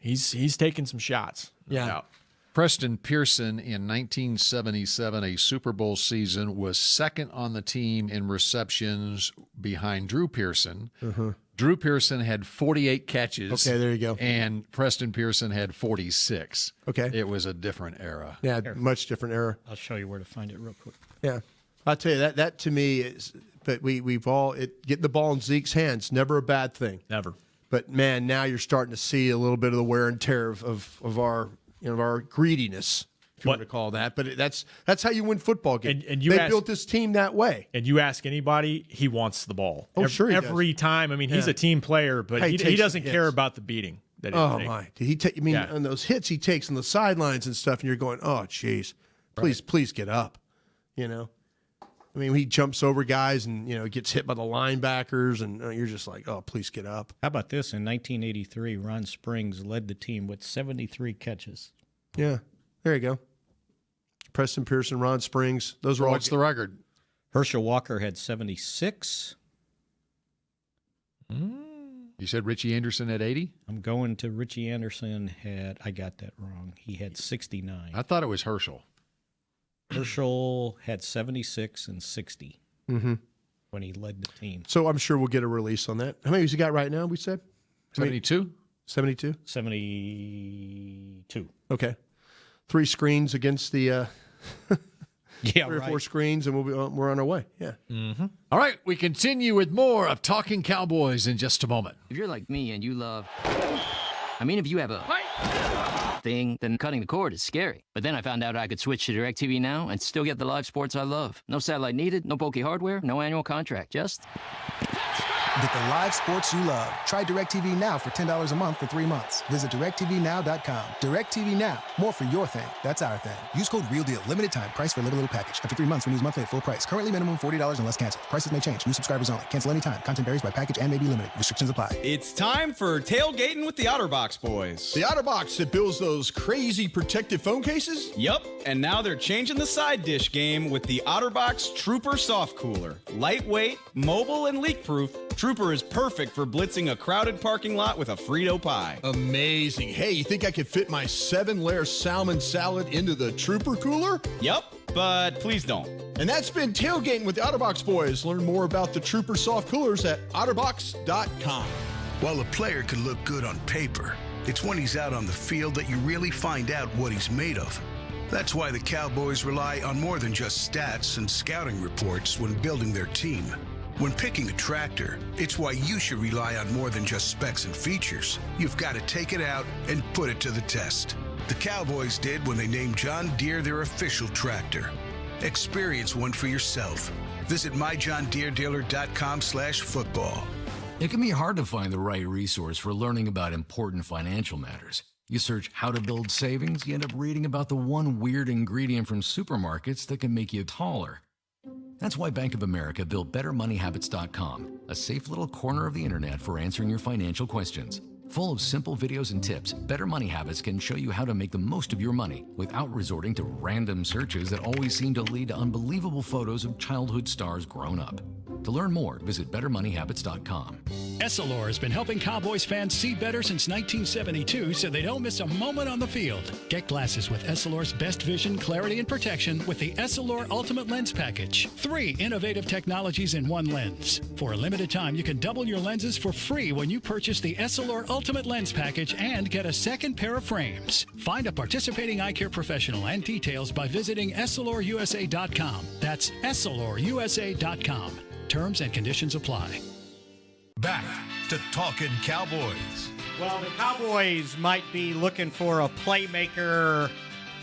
S4: He's taking some shots. No doubt.
S7: Preston Pearson in 1977, a Super Bowl season, was second on the team in receptions behind Drew Pearson.
S5: Mm-hmm.
S7: Drew Pearson had 48 catches.
S5: Okay, there you go.
S7: And Preston Pearson had 46.
S5: Okay.
S7: It was a different era.
S5: Yeah, much different era.
S6: I'll show you where to find it real quick.
S5: Yeah. I'll tell you, that to me is, but we've all, getting the ball in Zeke's hands, never a bad thing.
S4: Never.
S5: But, man, now you're starting to see a little bit of the wear and tear of our our greediness, if you want to call that. But that's how you win football games. And they built this team that way.
S4: And you ask anybody, he wants the ball.
S5: Oh, sure he does.
S4: Every time. I mean, he's a team player, but he doesn't care about the beating. That
S5: my. On those hits he takes on the sidelines and stuff, and you're going, oh, jeez, please get up, I mean, he jumps over guys and, gets hit by the linebackers, and you're just like, oh, please get up.
S6: How about this? In 1983, Ron Springs led the team with 73 catches.
S5: Yeah, there you go. Preston Pearson, Ron Springs. Those were all.
S7: What's the record?
S6: Herschel Walker had 76.
S7: You said Richie Anderson had 80?
S6: I'm going to Richie Anderson I got that wrong. He had 69.
S7: I thought it was Herschel.
S6: Herschel had 76 and 60 when he led the team.
S5: So I'm sure we'll get a release on that. How many has he got right now, we said?
S7: 72?
S5: 72?
S6: 72.
S5: Okay. 3 screens against the
S6: 3
S5: or 4 screens, and we're on our way. Yeah.
S7: Mm-hmm. All right, we continue with more of Talking Cowboys in just a moment.
S9: If you're like me and you love... if you have a... thing, then cutting the cord is scary. But then I found out I could switch to DirecTV Now and still get the live sports I love. No satellite needed, no bulky hardware, no annual contract, just...
S10: Get the live sports you love. Try DirecTV Now for $10 a month for 3 months. Visit DirecTVNow.com. DirecTV Now. More for your thing. That's our thing. Use code REALDEAL. Limited time. Price for little package. After 3 months, renews monthly at full price. Currently minimum $40 unless canceled. Prices may change. New subscribers only. Cancel anytime. Content varies by package and may be limited. Restrictions apply.
S15: It's time for tailgating with the OtterBox boys.
S16: The OtterBox that builds those crazy protective phone cases?
S15: Yup. And now they're changing the side dish game with the OtterBox Trooper Soft Cooler. Lightweight, mobile, and leak-proof, Trooper is perfect for blitzing a crowded parking lot with a Frito pie.
S16: Amazing. Hey, you think I could fit my 7-layer salmon salad into the Trooper cooler?
S15: Yup, but please don't.
S16: And that's been Tailgating with the OtterBox boys. Learn more about the Trooper soft coolers at otterbox.com.
S17: While a player can look good on paper, it's when he's out on the field that you really find out what he's made of. That's why the Cowboys rely on more than just stats and scouting reports when building their team. When picking a tractor, it's why you should rely on more than just specs and features. You've got to take it out and put it to the test. The Cowboys did when they named John Deere their official tractor. Experience one for yourself. Visit myjohndeeredealer.com/football.
S18: It can be hard to find the right resource for learning about important financial matters. You search how to build savings, you end up reading about the one weird ingredient from supermarkets that can make you taller. That's why Bank of America built BetterMoneyHabits.com, a safe little corner of the internet for answering your financial questions. Full of simple videos and tips, Better Money Habits can show you how to make the most of your money without resorting to random searches that always seem to lead to unbelievable photos of childhood stars grown up. To learn more, visit BetterMoneyHabits.com.
S8: Essilor has been helping Cowboys fans see better since 1972 so they don't miss a moment on the field. Get glasses with Essilor's best vision, clarity, and protection with the Essilor Ultimate Lens Package. 3 innovative technologies in one lens. For a limited time, you can double your lenses for free when you purchase the Essilor Ultimate Lens Package and get a second pair of frames. Find a participating eye care professional and details by visiting EssilorUSA.com. That's EssilorUSA.com. Terms and conditions apply.
S1: Back to Talkin' Cowboys.
S6: Well, the Cowboys might be looking for a playmaker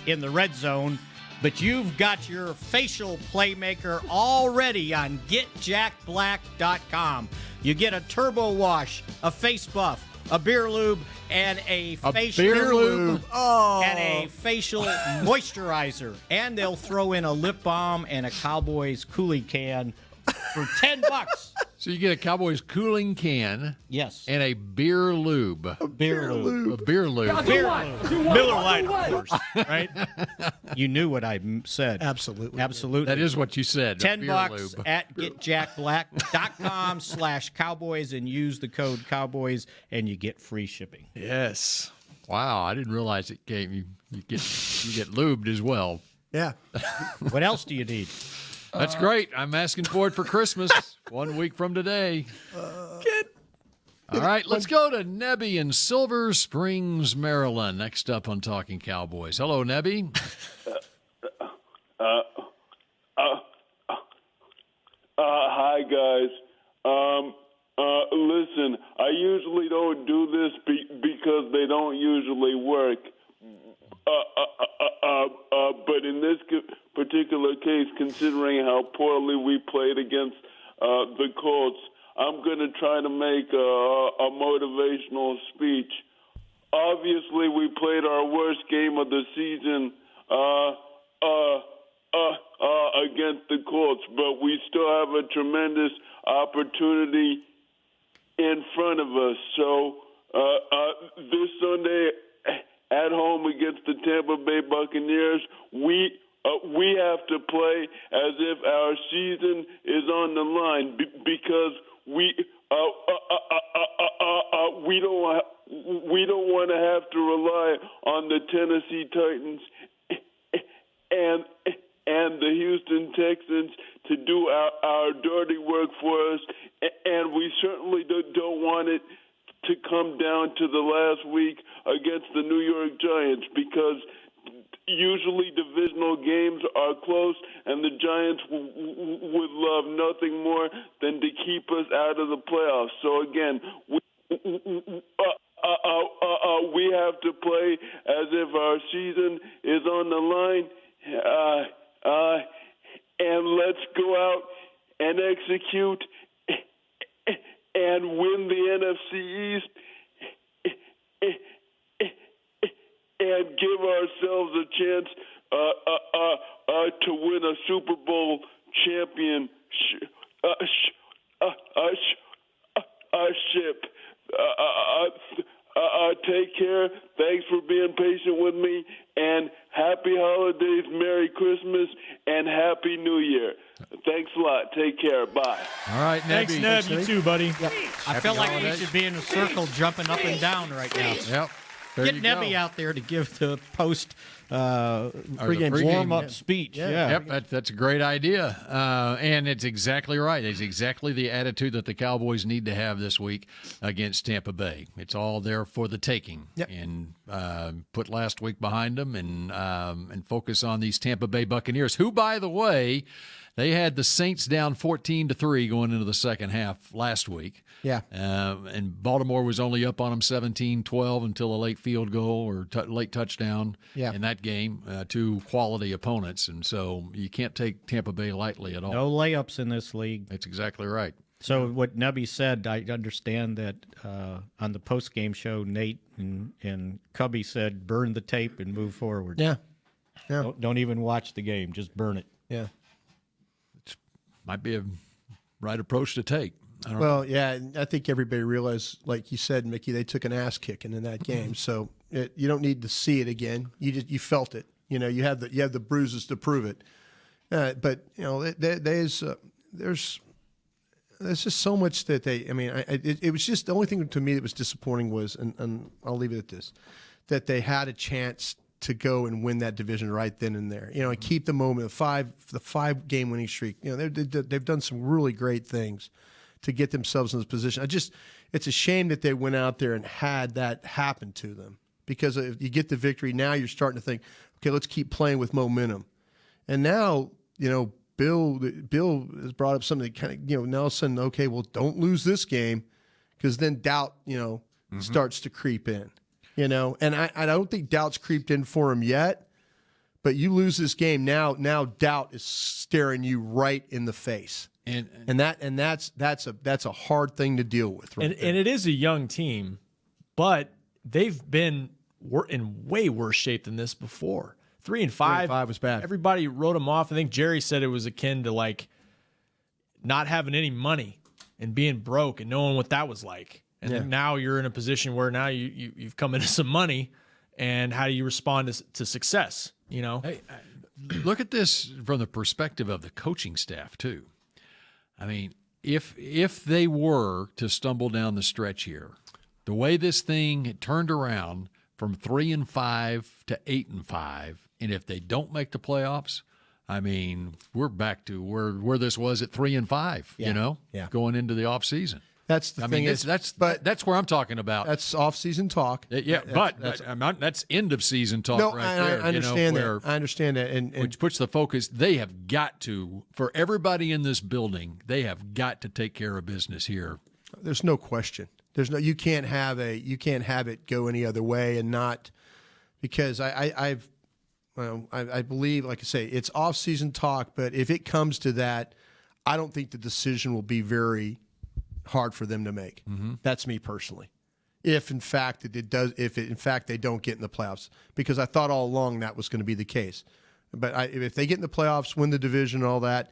S6: in the red zone, but you've got your facial playmaker already on GetJackBlack.com. You get a turbo wash, a face buff, a beer lube, and a facial lube. And a facial moisturizer. And they'll throw in a lip balm and a Cowboys coolie can for $10.
S7: So you get a Cowboys cooling can.
S6: Yes.
S7: And a beer lube.
S6: A beer lube.
S7: A beer lube.
S6: Beer lube. Miller Lite, of course, right? You knew what I said.
S5: Absolutely.
S6: Absolutely.
S7: That is what you said.
S6: $10 at getjackblack.com/Cowboys and use the code Cowboys and you get free shipping.
S5: Yes.
S7: Wow, I didn't realize it came. You get lubed as well.
S5: Yeah.
S6: What else do you need?
S7: That's great. I'm asking for it for Christmas 1 week from today. All right, let's go to Nebby in Silver Springs, Maryland. Next up on Talking Cowboys. Hello, Nebby.
S19: Hi, guys. Listen, I usually don't do this because they don't usually work. But in this particular case, considering how poorly we played against the Colts, I'm going to try to make a motivational speech. Obviously, we played our worst game of the season against the Colts, but we still have a tremendous opportunity in front of us. So this Sunday at home against the Tampa Bay Buccaneers, we have to play as if our season is on the line because we don't want to have to rely on the Tennessee Titans and the Houston Texans to do our dirty work for us, and we certainly don't want it to come down to the last week against the New York Giants because usually divisional games are close, and the Giants would love nothing more than to keep us out of the playoffs. So again, we have to play as if our season is on the line, and let's go out and execute and win the NFC East and give ourselves a chance to win a Super Bowl championship. Take care. Thanks for being patient with me. And happy holidays, Merry Christmas, and Happy New Year. Thanks a lot. Take care. Bye.
S7: All right, Nebby.
S4: Thanks, Neb. You too, buddy.
S6: Yep. I feel like we should be in a circle jumping up and down right now.
S7: Yep. There
S6: Get Nebby out there to give the post
S7: pregame
S6: warm-up speech. Yeah.
S7: Yep, that's a great idea. And it's exactly right. It's exactly the attitude that the Cowboys need to have this week against Tampa Bay. It's all there for the taking.
S5: Yep.
S7: And put last week behind them and focus on these Tampa Bay Buccaneers, who, by the way, they had the Saints down 14-3 going into the second half last week.
S5: Yeah.
S7: And Baltimore was only up on them 17-12 until a late field goal or late touchdown in that game, two quality opponents. And so you can't take Tampa Bay lightly at all.
S6: No layups in this league.
S7: That's exactly right.
S6: So what Nebby said, I understand that on the post-game show, Nate and Cubby said, burn the tape and move forward.
S5: Yeah.
S6: Don't even watch the game. Just burn it.
S5: Yeah.
S7: Might be a right approach to take. I don't know.
S5: Well, yeah, I think everybody realized, like you said, Mickey, they took an ass kicking in that game. So you don't need to see it again. You felt it. You know, you have the bruises to prove it. But you know, there's just so much that they. I mean, it was just the only thing to me that was disappointing was, and I'll leave it at this, that they had a chance to go and win that division right then and there, you know, and keep the moment. The 5-game winning streak. You know, they've done some really great things to get themselves in this position. It's a shame that they went out there and had that happen to them, because if you get the victory, now you're starting to think, okay, let's keep playing with momentum. And now, you know, Bill has brought up something that kind of, you know, now all of a sudden, okay, well, don't lose this game. because then doubt, starts to creep in, and I don't think doubt's creeped in for him yet, but you lose this game now doubt is staring you right in the face. And that's a hard thing to deal with, right?
S4: And it is a young team, but they've been in way worse shape than this before. 3-5.
S5: 3-5 was bad.
S4: Everybody wrote them off. I think Jerry said it was akin to like not having any money and being broke and knowing what that was like. And then now you're in a position where now you've come into some money, and how do you respond to success?
S7: Hey, look at this from the perspective of the coaching staff too. I mean, if they were to stumble down the stretch here, the way this thing turned around from 3-5 to 8-5, and if they don't make the playoffs, I mean, we're back to where this was at 3-5. Going into the offseason.
S5: That's the thing.
S7: That's where I'm talking about.
S5: That's off-season talk.
S7: That's end of season talk there.
S5: I understand that. I understand that, and
S7: which puts the focus. They have got to, for everybody in this building, they have got to take care of business here.
S5: There's no question. You can't have it go any other way, and not because I believe, like I say, it's off-season talk. But if it comes to that, I don't think the decision will be very hard for them to make. That's me personally. If in fact they don't get in the playoffs, because I thought all along that was going to be the case. But if they get in the playoffs, win the division, and all that,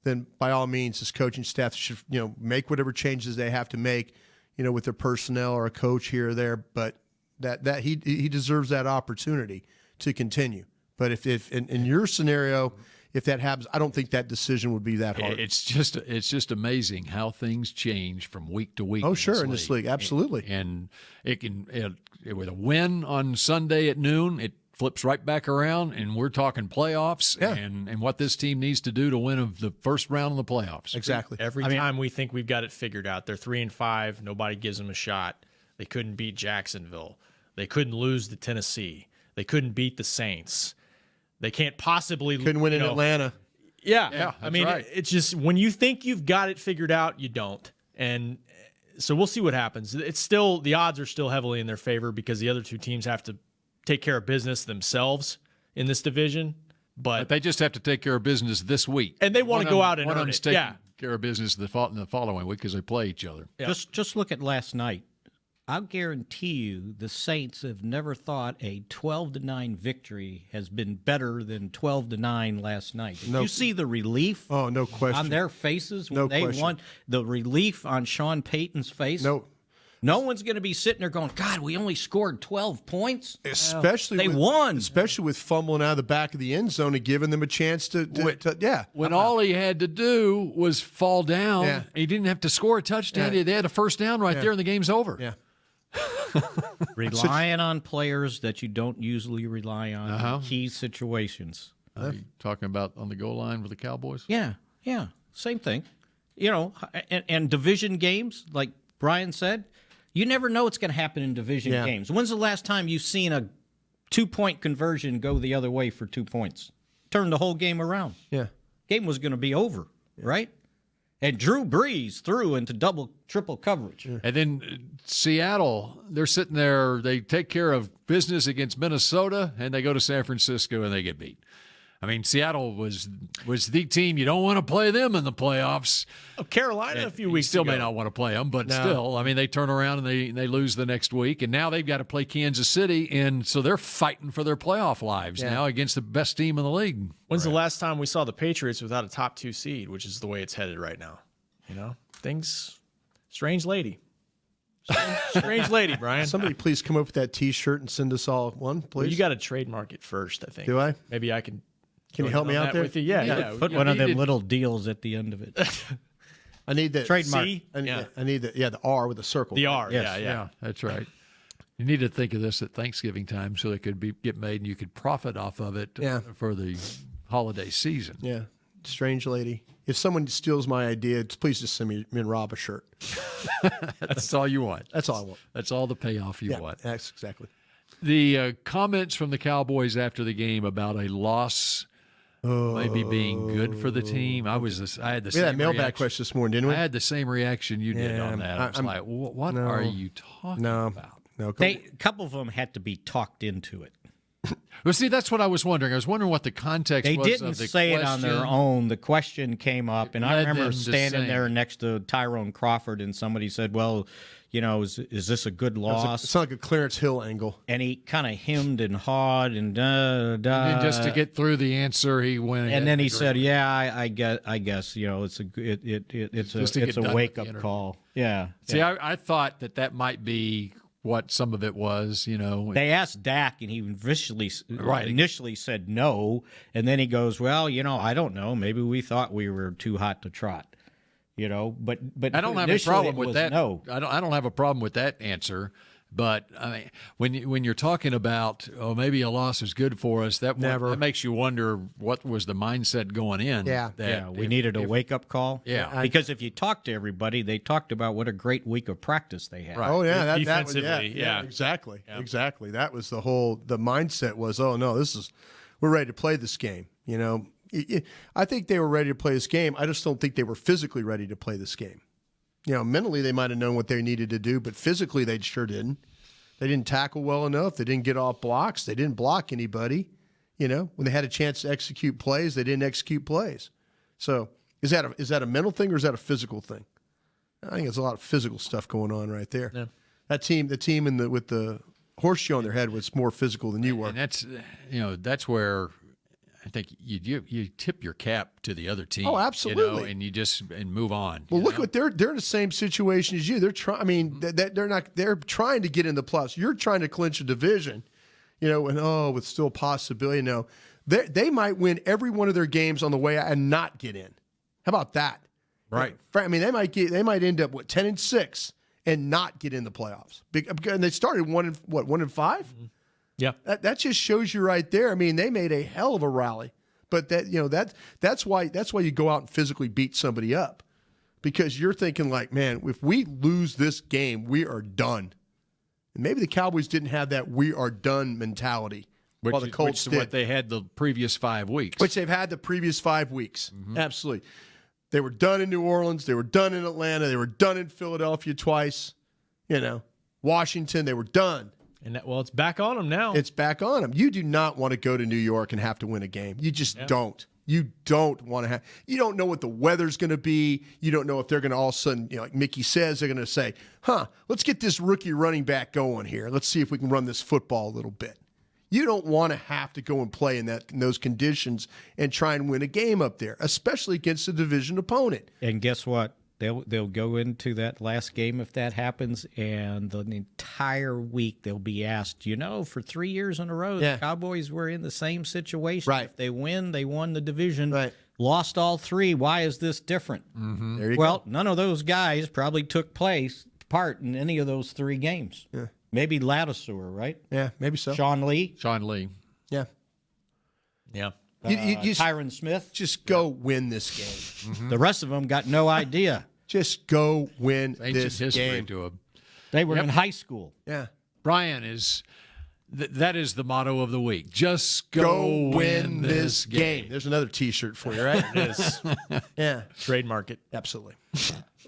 S5: then by all means, this coaching staff should make whatever changes they have to make, with their personnel or a coach here or there. But that he deserves that opportunity to continue. But if in your scenario, if that happens, I don't think that decision would be that hard.
S7: It's just amazing how things change from week to week.
S5: Oh, sure, in this league, absolutely.
S7: And it can with a win on Sunday at noon, it flips right back around, and we're talking playoffs and what this team needs to do to win the first round of the playoffs.
S5: Exactly.
S4: Every time we think we've got it figured out, they're 3-5. Nobody gives them a shot. They couldn't beat Jacksonville. They couldn't lose to Tennessee. They couldn't beat the Saints. They can't possibly
S5: couldn't win in Atlanta.
S4: Yeah, I mean, it's just when you think you've got it figured out, you don't, and so we'll see what happens. It's still the odds are still heavily in their favor because the other two teams have to take care of business themselves in this division, but
S7: they just have to take care of business this week,
S4: and they want to go out and earn it.
S7: Taking care of business in the following week because they play each other.
S6: Yeah. Just look at last night. I'll guarantee you the Saints have never thought a 12-9 victory has been better than 12-9 last night. Did you see the relief?
S5: Oh, no question.
S6: On their faces when they won? The relief on Sean Payton's face? No one's going to be sitting there going, God, we only scored 12 points?
S5: They won. Especially with fumbling out of the back of the end zone and giving them a chance to
S7: When all he had to do was fall down, he didn't have to score a touchdown. They had a first down right there and the game's over.
S5: Yeah.
S6: Relying on players that you don't usually rely on in key situations.
S7: Are you talking about on the goal line with the Cowboys?
S6: Yeah, same thing. And division games, like Brian said, you never know what's going to happen in division games. When's the last time you've seen a 2-point conversion go the other way for 2 points? Turn the whole game around.
S5: Yeah.
S6: Game was going to be over, right? And Drew Brees threw into double, triple coverage.
S7: Yeah. And then Seattle, they're sitting there. They take care of business against Minnesota, and they go to San Francisco, and they get beat. I mean, Seattle was the team. You don't want to play them in the playoffs.
S4: Carolina a few weeks
S7: still
S4: ago.
S7: may not want to play them, but still, I mean, they turn around and they lose the next week, and now they've got to play Kansas City, and so they're fighting for their playoff lives now against the best team in the league.
S4: When's the last time we saw the Patriots without a top 2 seed, which is the way it's headed right now? Things, strange lady. Strange lady, Brian.
S5: Somebody please come up with that T-shirt and send us all one, please.
S4: Well, you got to trademark it first, I think.
S5: Do I?
S4: Maybe I can.
S5: Can you help me out there?
S4: With you? Yeah.
S6: Put one of them little deals at the end of it.
S5: I need the
S6: trademark.
S5: I need the R with a circle.
S4: The R.
S7: Yes.
S4: Yeah.
S7: That's right. You need to think of this at Thanksgiving time so it could get made and you could profit off of it for the holiday season.
S5: Yeah. Strange lady. If someone steals my idea, please just send me and Rob a shirt.
S7: That's all you want.
S5: That's all I want.
S7: That's all the payoff you want.
S5: That's exactly.
S7: The comments from the Cowboys after the game about a loss maybe being good for the team. I had the same
S5: that mailbag
S7: reaction.
S5: question this morning, didn't we?
S7: I had the same reaction you did on that. I was like, what are you talking about?
S5: No,
S6: a couple of them had to be talked into it.
S7: Well, see, that's what I was wondering. I was wondering what the context was.
S6: They didn't say it on their own. The question came up, and I remember standing there next to Tyrone Crawford, and somebody said, well, is this a good loss?
S5: It's like a Clarence Hill angle.
S6: And he kind of hemmed and hawed and
S7: And then just to get through the answer, he went.
S6: And then he said, "Yeah, I guess it's a wake up call." Yeah.
S7: See, I thought that might be what some of it was.
S6: They asked Dak, and he initially said no, and then he goes, "Well, I don't know. Maybe we thought we were too hot to trot." But
S7: I don't have a problem with that.
S6: No.
S7: I don't have a problem with that answer. But I mean, when you're talking about maybe a loss is good for us, that makes you wonder what was the mindset going in.
S6: Yeah, we needed a wake up call.
S7: Yeah,
S6: because if you talk to everybody, they talked about what a great week of practice they had.
S5: Right. Oh yeah,
S4: defensively.
S5: Exactly.
S4: Yeah.
S5: Exactly. That was the mindset was, oh no, we're ready to play this game. I think they were ready to play this game. I just don't think they were physically ready to play this game. Mentally they might have known what they needed to do, but physically they sure didn't. They didn't tackle well enough. They didn't get off blocks. They didn't block anybody. When they had a chance to execute plays, they didn't execute plays. So is that a mental thing or is that a physical thing? I think it's a lot of physical stuff going on right there.
S7: Yeah.
S5: The team with the horseshoe on their head was more physical than you were.
S7: And that's where I think you tip your cap to the other team.
S5: Oh, absolutely.
S7: And you just move on.
S5: Well, look what they're in the same situation as you. They're trying. I mean, they're trying to get in the playoffs. You're trying to clinch a division, with still possibility. They might win every one of their games on the way out and not get in. How about that?
S7: Right.
S5: I mean, they might end up 10-6 and not get in the playoffs. And they started 1-5. Mm-hmm.
S4: Yeah,
S5: that just shows you right there. I mean, they made a hell of a rally, but that's why you go out and physically beat somebody up, because you're thinking like, man, if we lose this game, we are done. And maybe the Cowboys didn't have that "we are done" mentality, while the Colts did.
S7: What they had the previous 5 weeks,
S5: which they've had the previous 5 weeks. Mm-hmm. Absolutely, they were done in New Orleans, they were done in Atlanta, they were done in Philadelphia twice. Washington, they were done.
S4: And it's back on them now.
S5: It's back on them. You do not want to go to New York and have to win a game. You just don't. You don't want to have. You don't know what the weather's going to be. You don't know if they're going to all of a sudden, like Mickey says, they're going to say, let's get this rookie running back going here. Let's see if we can run this football a little bit. You don't want to have to go and play in those conditions and try and win a game up there, especially against a division opponent.
S6: And guess what? They'll go into that last game if that happens, and the entire week they'll be asked, for 3 years in a row, the Cowboys were in the same situation.
S5: Right.
S6: If they win, they won the division.
S5: Right.
S6: Lost all 3. Why is this different?
S7: Mm-hmm.
S5: There you go.
S6: None of those guys probably took part in any of those 3 games.
S5: Yeah.
S6: Maybe Ladouceur, right?
S5: Yeah, maybe so.
S6: Sean Lee.
S5: Yeah.
S7: Yeah.
S6: Tyron Smith.
S5: Just go win this game.
S6: Mm-hmm. The rest of them got no idea.
S5: Just go win
S7: this
S5: game.
S7: To them.
S6: They were in high school.
S5: Yeah.
S7: Brian that is the motto of the week. Just go win this game.
S5: There's another T-shirt for you, right?
S4: It is.
S5: Yeah.
S4: Trademark it.
S5: Absolutely.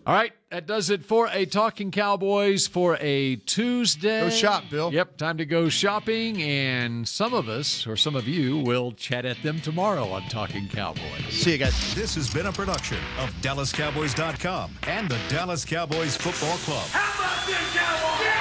S7: All right, that does it for a Talking Cowboys for a Tuesday.
S5: Go shop, Bill.
S7: Yep, time to go shopping, and some of us, or some of you, will chat at them tomorrow on Talking Cowboys.
S5: See you guys.
S1: This has been a production of DallasCowboys.com and the Dallas Cowboys Football Club.
S2: How about this, Cowboys?